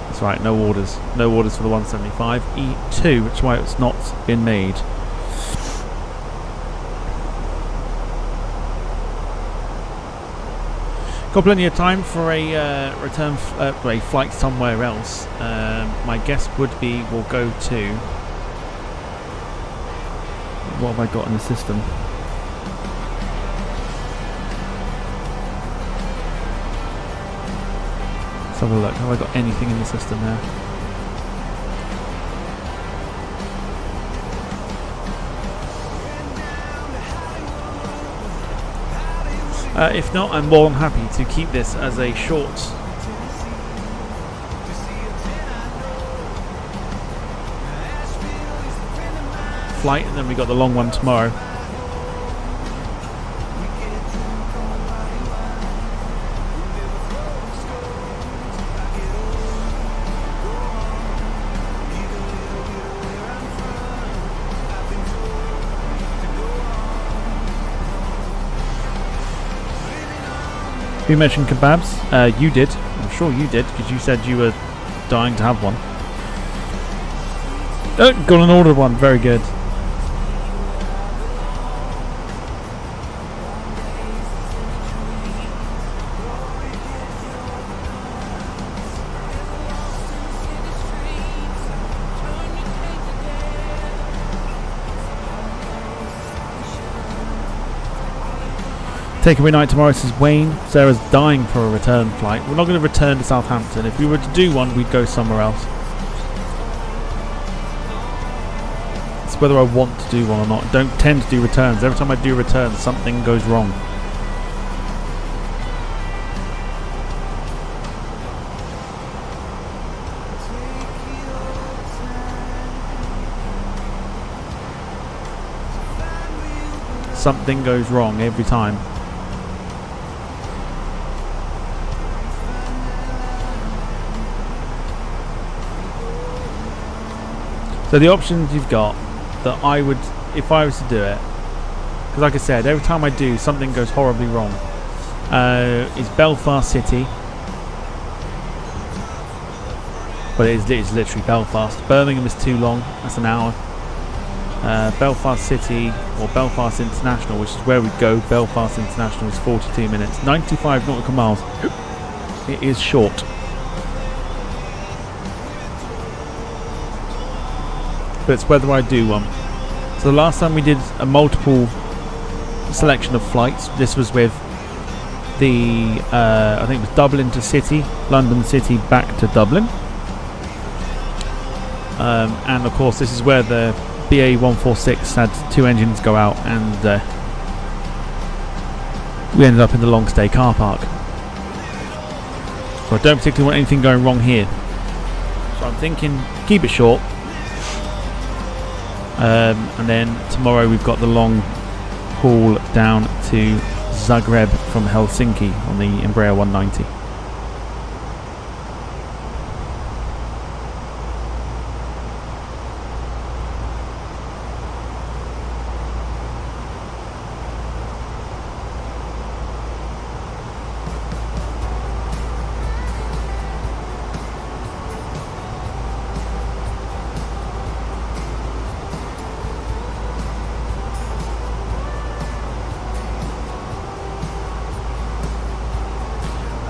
Speaker 2: That's right, no orders. No orders for the 175 E2, which is why it's not been made. Got plenty of time for a return, a flight somewhere else. My guess would be we'll go to. What have I got in the system? Let's have a look. Have I got anything in the system there? If not, I'm more than happy to keep this as a short flight, and then we got the long one tomorrow. You mentioned kebabs. You did. I'm sure you did, because you said you were dying to have one. Got an ordered one. Very good. Takeaway night tomorrow, says Wayne. Sarah's dying for a return flight. We're not going to return to Southampton. If we were to do one, we'd go somewhere else. It's whether I want to do one or not. I don't tend to do returns. Every time I do returns, something goes wrong. Something goes wrong every time. So the options you've got that I would, if I was to do it, because like I said, every time I do, something goes horribly wrong, is Belfast City. But it is literally Belfast. Birmingham is too long, that's an hour. Belfast City or Belfast International, which is where we go. Belfast International is 42 minutes, 95 nautical miles. It is short. But it's whether I do one. So the last time we did a multiple selection of flights, this was with the I think it was Dublin to City, London City back to Dublin, and of course this is where the BA 146 had 2 engines go out, and we ended up in the long stay car park. So I don't particularly want anything going wrong here, so I'm thinking keep it short. And then tomorrow we've got the long haul down to Zagreb from Helsinki on the Embraer 190.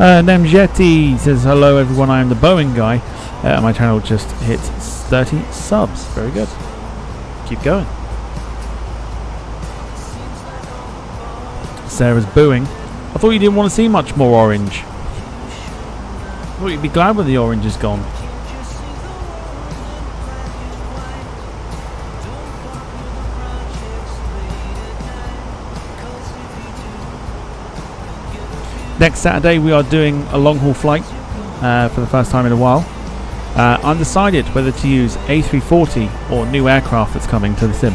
Speaker 2: Nemjeti says, hello everyone, I am the Boeing guy. My channel just hit 30 subs. Very good. Keep going. Sarah's booing. I thought you didn't want to see much more orange. I thought you'd be glad when the orange is gone. Next Saturday we are doing a long haul flight for the first time in a while. Undecided whether to use A340 or new aircraft that's coming to the sim.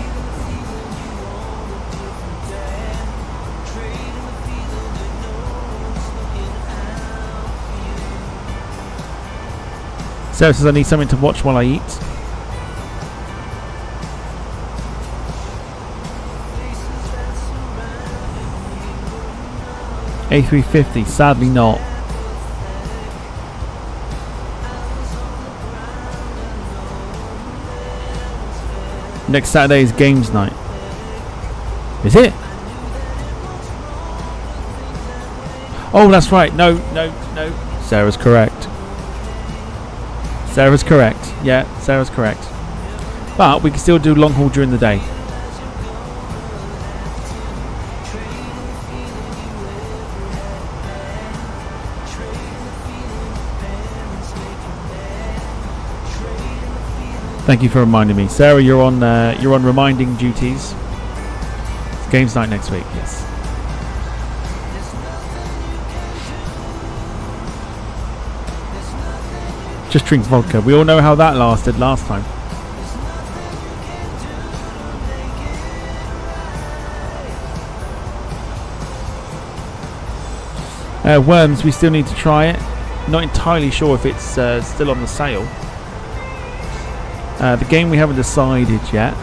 Speaker 2: Sarah says I need something to watch while I eat. A350, sadly not. Next Saturday is games night. Is it? Oh, that's right. No. Sarah's correct. Sarah's correct. Yeah, Sarah's correct. But we can still do long haul during the day. Thank you for reminding me, Sarah. You're on reminding duties. It's games night next week. Yes. Just drinks vodka. We all know how that lasted last time. Worms, we still need to try it. Not entirely sure if it's still on the sale. The game we haven't decided yet,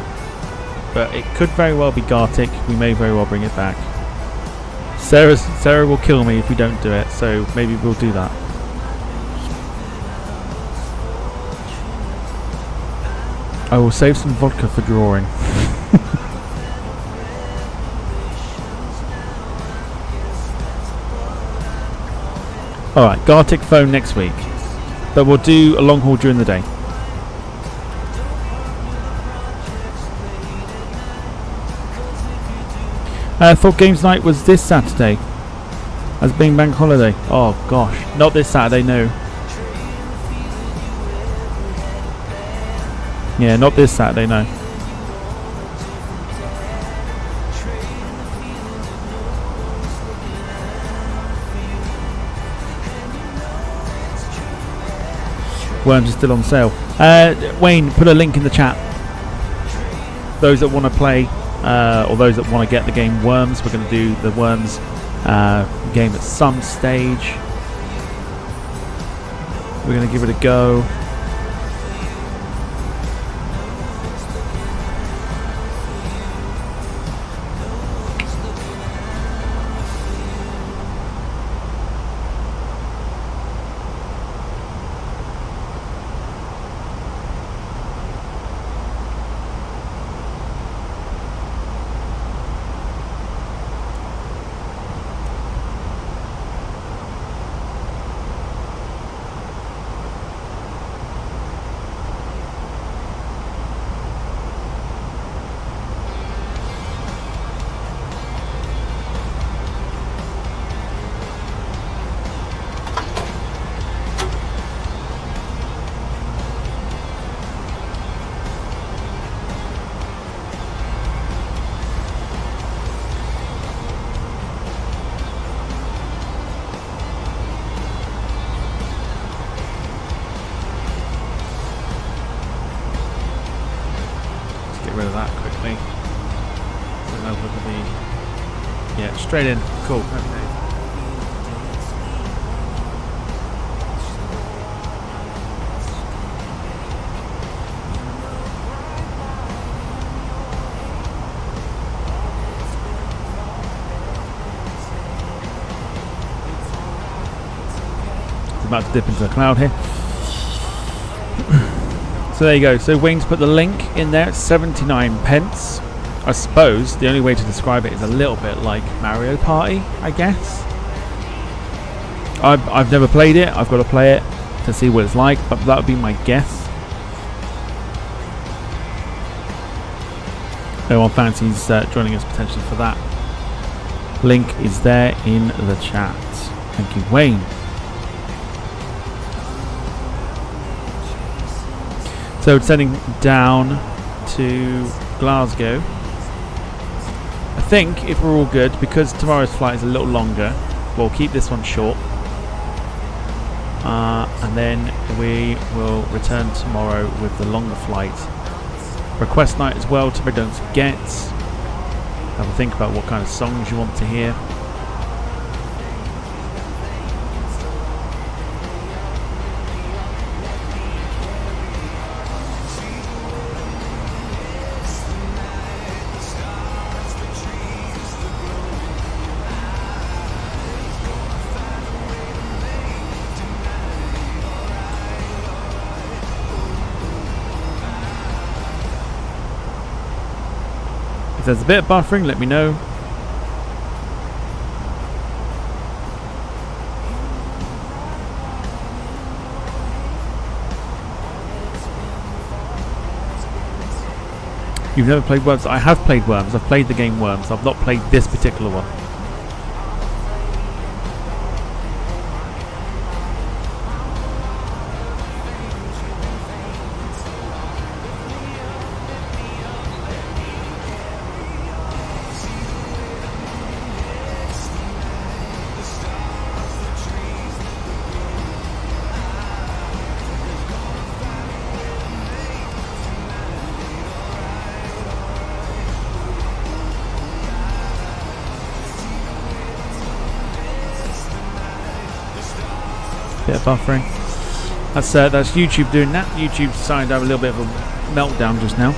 Speaker 2: but it could very well be Gartic. We may very well bring it back. Sarah will kill me if we don't do it, so maybe we'll do that. I will save some vodka for drawing. Alright, Gartic phone next week. But we'll do a long haul during the day. I thought games night was this Saturday as being bank holiday. Oh gosh, not this Saturday, no. Yeah, not this Saturday, no. Worms are still on sale. Wayne, put a link in the chat. Those that want to play, or those that want to get the game Worms, we're going to do the Worms game at some stage. We're going to give it a go. Rid of that quickly. Yeah, straight in. Cool. Okay. It's about to dip into a cloud here. So there you go. So Wayne's put the link in there. It's 79 pence. I suppose the only way to describe it is a little bit like Mario Party, I guess. I've never played it. I've got to play it to see what it's like, but that would be my guess. No one fancies joining us potentially for that. Link is there in the chat. Thank you, Wayne. So it's heading down to Glasgow. I think if we're all good, because tomorrow's flight is a little longer, we'll keep this one short. And then we will return tomorrow with the longer flight. Request night as well, tomorrow, don't forget. Have a think about what kind of songs you want to hear. If there's a bit of buffering, let me know. You've never played Worms? I have played Worms. I've played the game Worms. I've not played this particular one. Bit of buffering. That's YouTube doing that. YouTube decided to have a little bit of a meltdown just now.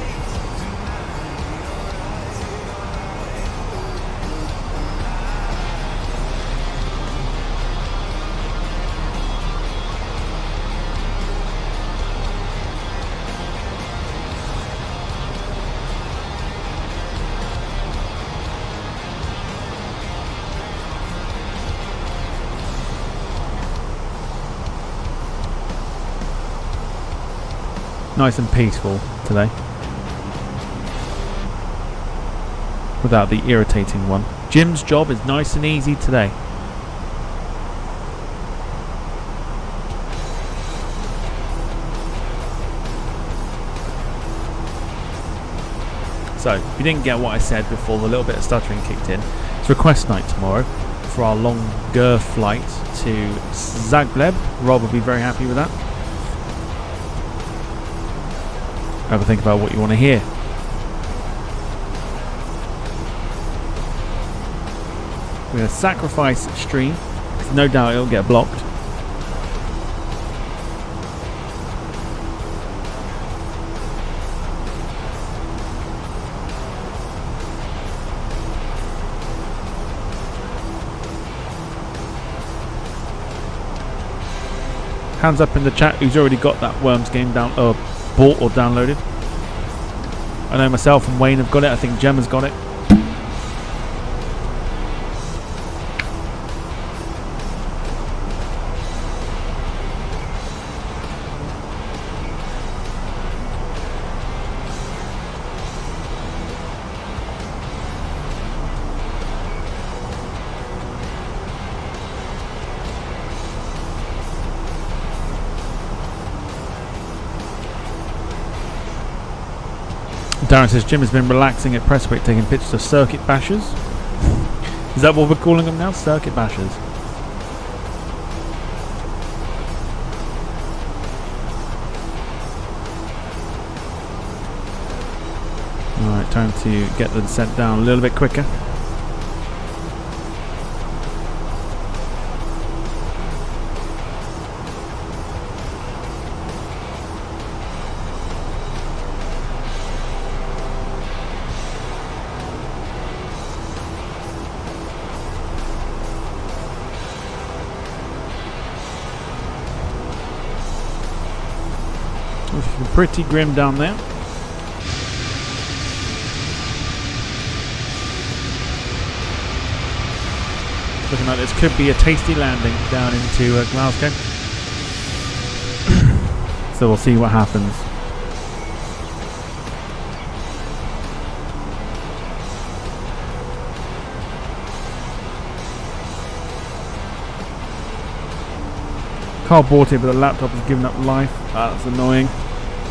Speaker 2: Nice and peaceful today, without the irritating one. Jim's job is nice and easy today. So, if you didn't get what I said before the little bit of stuttering kicked in, it's request night tomorrow for our longer flight to Zagreb. Rob will be very happy with that. Have a think about what you want to hear. We're going to sacrifice stream, because no doubt it'll get blocked. Hands up in the chat who's already got that Worms game down, bought or downloaded. I know myself and Wayne have got it. I think Gemma's got it. Darren says Jim has been relaxing at Prestwick, taking pictures of circuit bashers. Is that what we're calling them now? Circuit bashers. Alright, time to get the descent down a little bit quicker. Pretty grim down there. Looking like this could be a tasty landing down into Glasgow. So we'll see what happens. Carl bought it, but the laptop has given up life. That's annoying.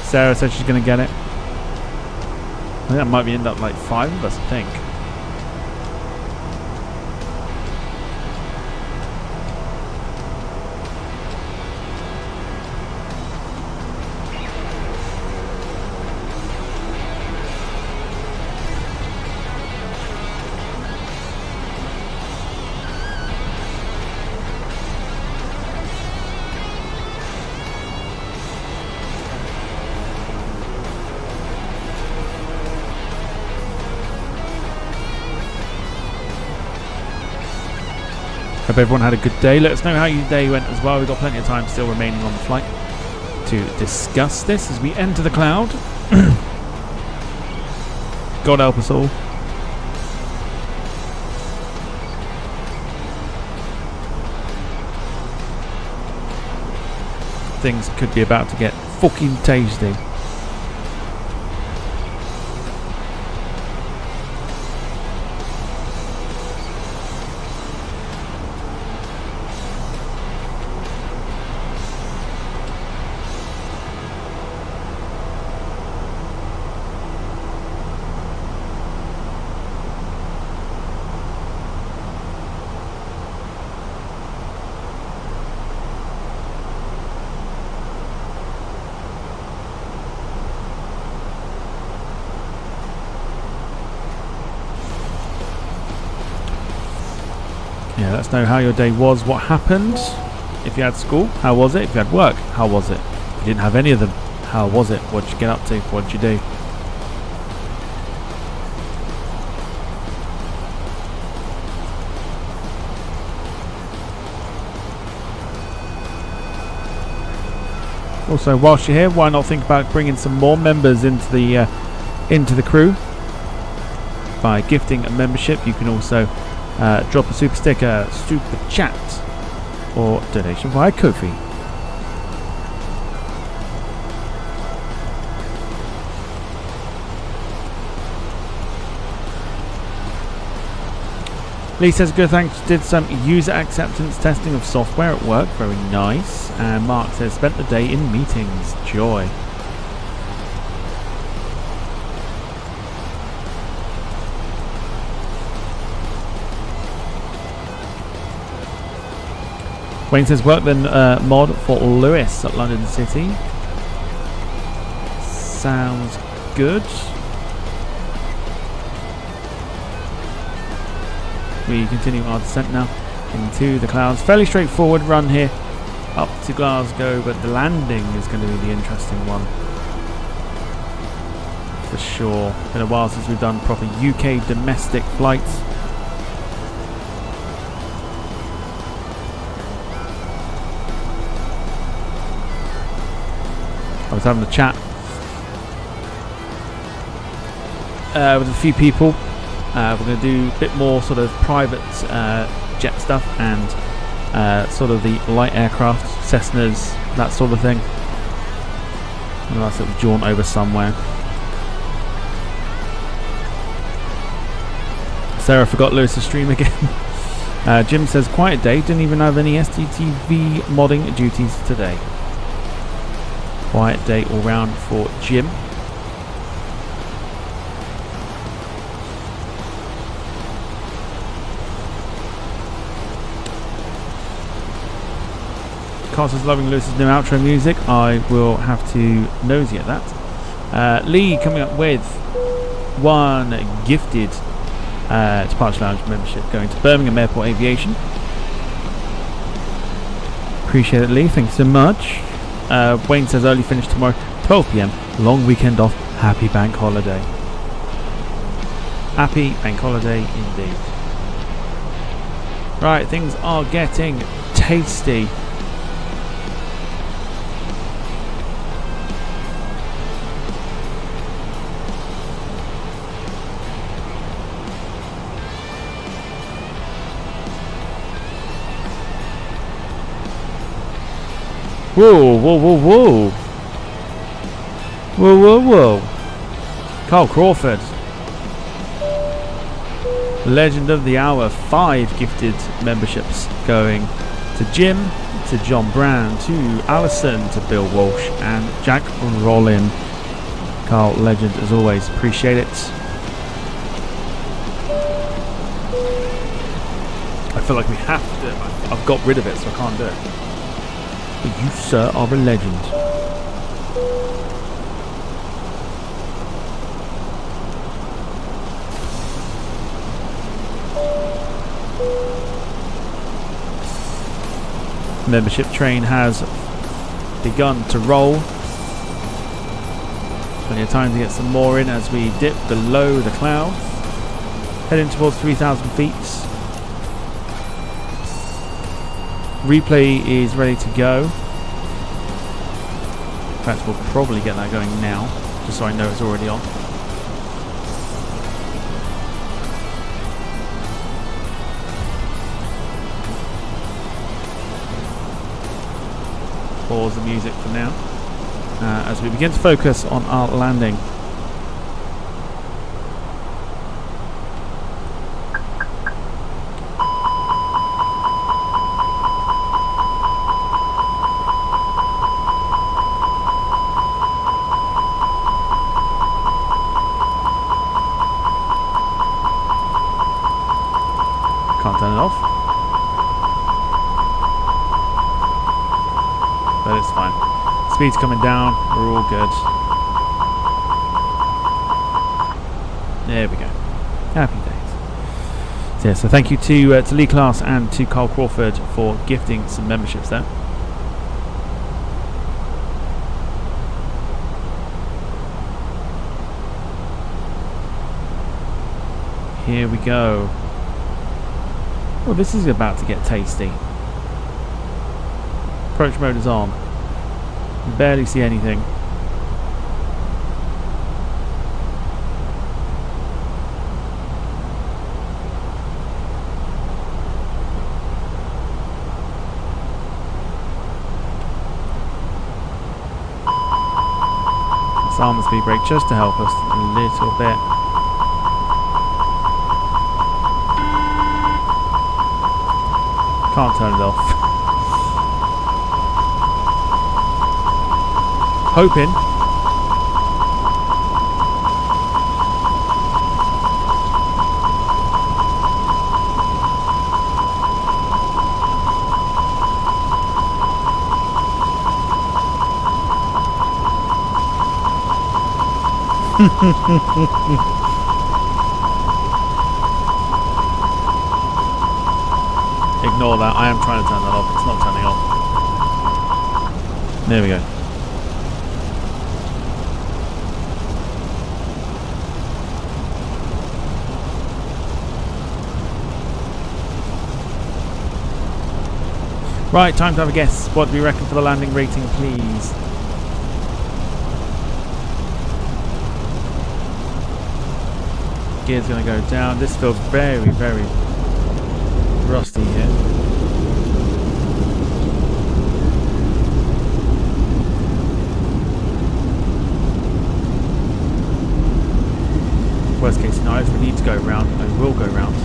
Speaker 2: Sarah said she's going to get it. I think that might be end up like 5 of us, I think. Hope everyone had a good day. Let us know how your day went as well. We've got plenty of time still remaining on the flight to discuss this as we enter the cloud. God help us all. things could be about to get fucking tasty. Yeah, let us know how your day was, what happened. If you had school, how was it? If you had work, how was it? If you didn't have any of them, how was it? What did you get up to? What did you do? Also, whilst you're here, why not think about bringing some more members into the crew by gifting a membership? You can also drop a super sticker, super chat, or donation via Ko-fi. Lee says good thanks, did some user acceptance testing of software at work, very nice. And Mark says spent the day in meetings, joy. Wayne says work then mod for Lewis at London City. Sounds good. We continue our descent now into the clouds. Fairly straightforward run here up to Glasgow, but the landing is going to be the interesting one for sure. Been a while since we've done proper UK domestic flights. I was having a chat with a few people. We're going to do a bit more sort of private jet stuff and sort of the light aircraft, Cessnas, that sort of thing. A nice little jaunt over somewhere. Sarah forgot Lewis's stream again. Jim says quiet day, didn't even have any STTV modding duties today. Quiet day all round for Jim. Carter's loving Lewis's new outro music. I will have to nosy at that. Lee coming up with one gifted Departure Lounge membership going to Birmingham Airport Aviation. Appreciate it, Lee. Thanks so much. Wayne says early finish tomorrow, 12 PM. Long weekend off. Happy bank holiday. Happy bank holiday indeed. Right, things are getting tasty. Whoa, whoa, whoa, whoa. Whoa, whoa, whoa. Carl Crawford. Legend of the Hour. 5 gifted memberships going to Jim, to John Brown, to Alison, to Bill Walsh, and Jack Rollin. Carl, legend as always. Appreciate it. I feel like we have to. I've got rid of it, so I can't do it. But you, sir, are a legend. Membership train has begun to roll. Plenty of time to get some more in as we dip below the clouds. Heading towards 3,000 feet. Replay is ready to go. In fact, we'll probably get that going now, just so I know it's already on. pause the music for now as we begin to focus on our landing. Can't turn it off, but it's fine. Speed's coming down, we're all good. There we go. Happy days. So, yeah, so thank you to Lee Class and to Carl Crawford for gifting some memberships there. Here we go. Well, this is about to get tasty. Approach mode is on. You barely see anything. This arm speed brake just to help us a little bit. Can't turn it off. Hoping. Ignore that, I am trying to turn that off, it's not turning off. There we go. Right, time to have a guess. What do we reckon for the landing rating, please? Gear's going to go down. This feels very, very rusty here. Worst case scenario, if we need to go round, I will go round.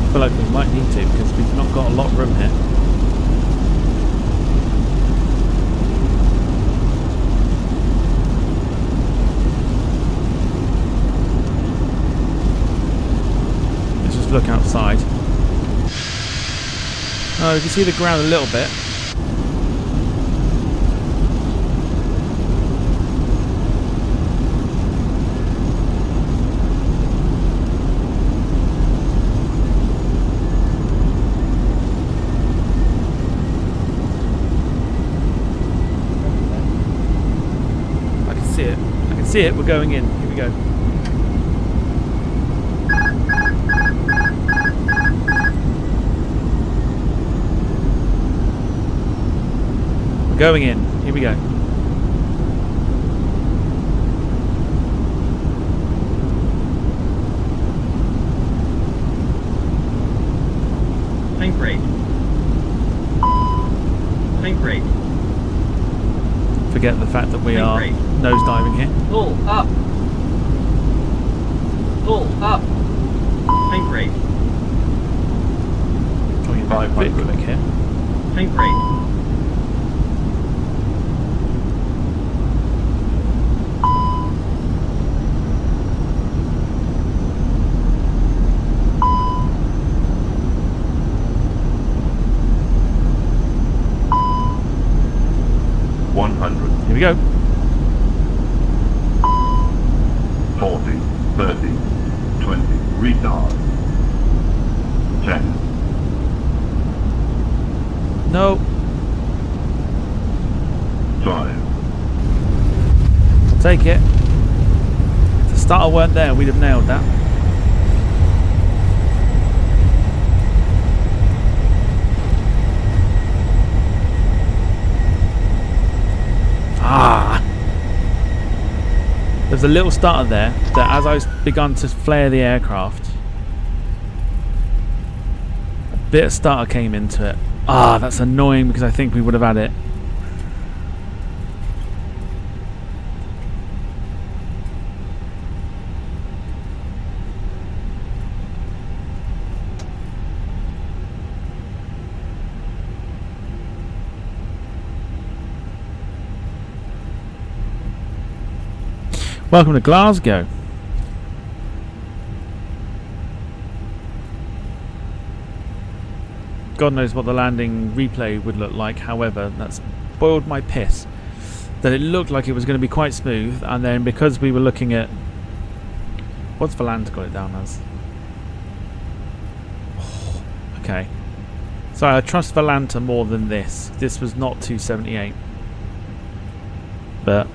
Speaker 2: I feel like we might need to because we've not got a lot of room here. Let's just look outside. Oh, you can see the ground a little bit. See it, we're going in. Here we go. We're going in. Here we go.
Speaker 6: Tank rate. Tank rate.
Speaker 2: Forget the fact that we are nose diving here.
Speaker 6: Pull up. Pull up. Tank rate.
Speaker 2: Coming in a bit quick here.
Speaker 6: Tank rate.
Speaker 2: Here we go.
Speaker 7: 40, 30, 20, retard. 10.
Speaker 2: No.
Speaker 7: 5.
Speaker 2: I'll take it. It's a starter weren't there, we'd have nailed that. There's a little starter there that as I begun to flare the aircraft, a bit of starter came into it. That's annoying because I think we would have had it. Welcome to Glasgow. God knows what the landing replay would look like. However, that's boiled my piss. That it looked like it was going to be quite smooth, and then because we were looking at... What's Valanta got it down as? Okay. So I trust Valanta more than this. This was not 278. But...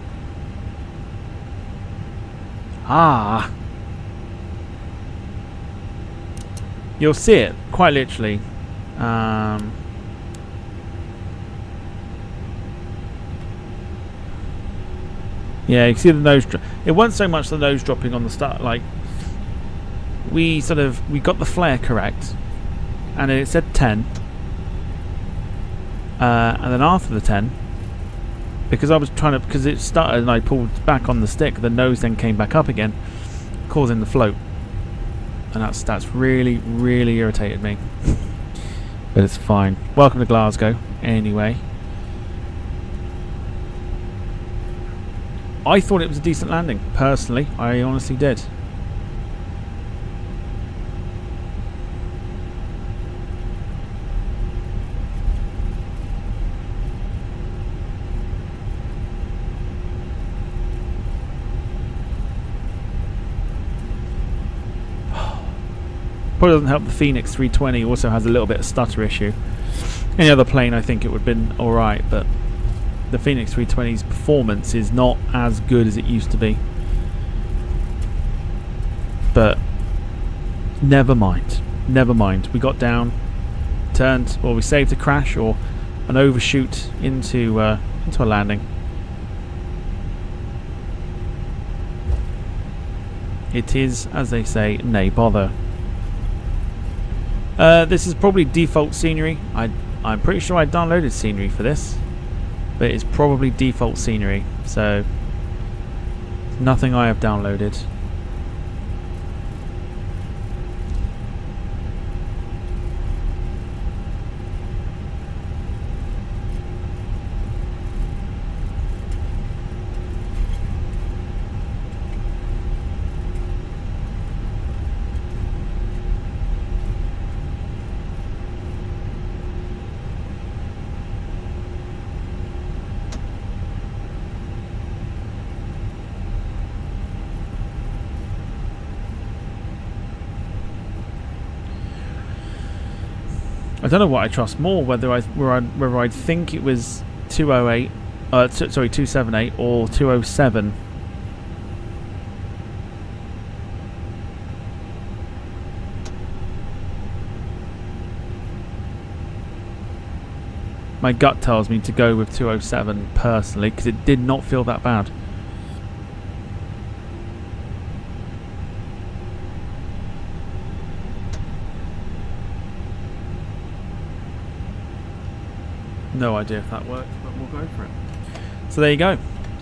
Speaker 2: You'll see it, quite literally. Yeah, you can see the nose drop. It wasn't so much the nose dropping on the start, like we got the flare correct, and it said 10, and then after the 10, because I was because it started and I pulled back on the stick, the nose then came back up again, causing the float, and that's really irritated me. But it's fine. Welcome to Glasgow anyway. I thought it was a decent landing, personally. I honestly did. Probably doesn't help the Fenix 320 also has a little bit of stutter issue. Any other plane I think it would have been alright, but the Fenix 320's performance is not as good as it used to be. But never mind. Never mind. We got down, turned, or we saved a crash or an overshoot into a landing. It is, as they say, nay bother. This is probably default scenery. I'm pretty sure I downloaded scenery for this, but it's probably default scenery, so nothing I have downloaded. I don't know what I trust more, whether I think it was 208, sorry 278 or 207. My gut tells me to go with 207 personally, because it did not feel that bad. No idea if that works, but we'll go for it. So there you go,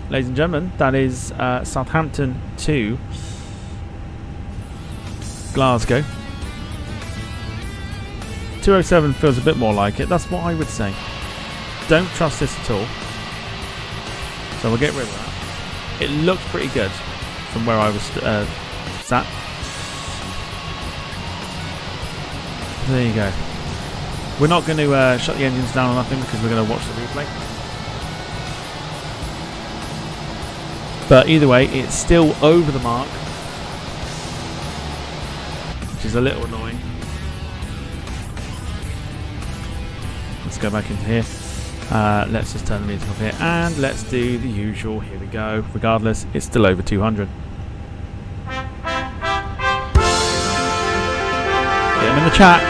Speaker 2: ladies and gentlemen. That is Southampton to Glasgow. 207 feels a bit more like it. That's what I would say. Don't trust this at all. So we'll get rid of that. It looked pretty good from where I was sat. There you go. We're not going to shut the engines down or nothing because we're going to watch the replay. But either way, it's still over the mark, which is a little annoying. Let's go back into here. Let's just turn the music off here and let's do the usual. Here we go. Regardless, it's still over 200. them in the chat.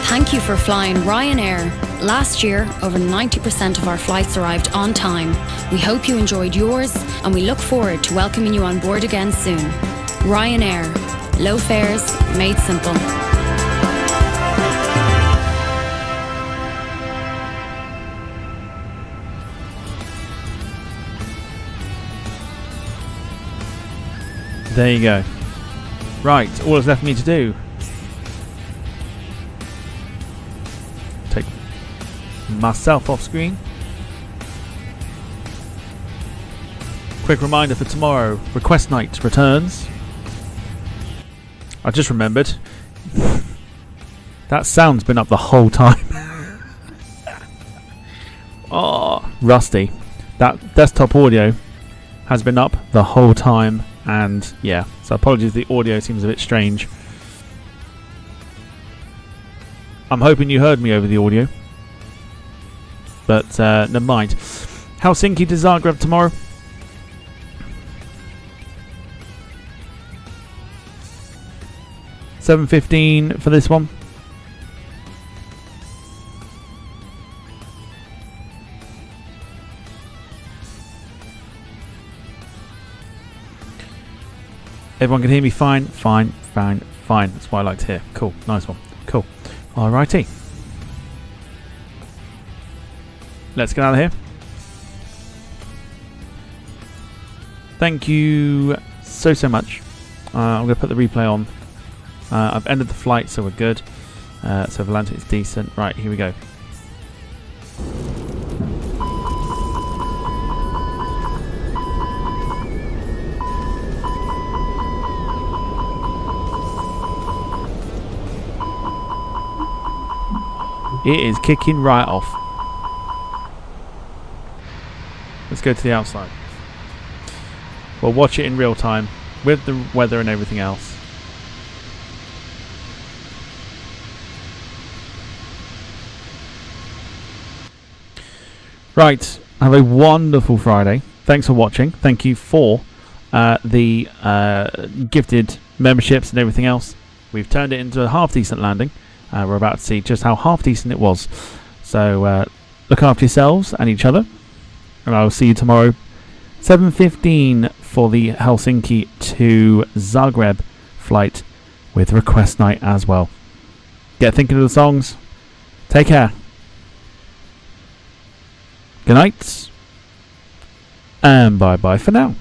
Speaker 8: Thank you for flying Ryanair. Last year, over 90% of our flights arrived on time. We hope you enjoyed yours, and we look forward to welcoming you on board again soon. Ryanair. Low fares, made simple.
Speaker 2: There you go. Right, all that's left for me to do. Take myself off screen. Quick reminder for tomorrow, request night returns. I just remembered that sound's been up the whole time. Oh, rusty. That desktop audio has been up the whole time, and yeah, so apologies, the audio seems a bit strange. I'm hoping you heard me over the audio, but never mind. Helsinki to Zagreb tomorrow. $7.15 for this one. Everyone can hear me fine, fine, fine, fine. That's what I like to hear. Cool, nice one. Cool. Alrighty. Let's get out of here. Thank you so much. I'm going to put the replay on. I've ended the flight, so we're good. So Atlantic is decent. Right, here we go. It is kicking right off. Let's go to the outside. We'll watch it in real time with the weather and everything else. Right, have a wonderful Friday. Thanks for watching. Thank you for the gifted memberships and everything else. We've turned it into a half-decent landing. We're about to see just how half-decent it was. So look after yourselves and each other. And I will see you tomorrow, 7:15 for the Helsinki to Zagreb flight with request night as well. Get thinking of the songs. Take care. Good night, and bye-bye for now.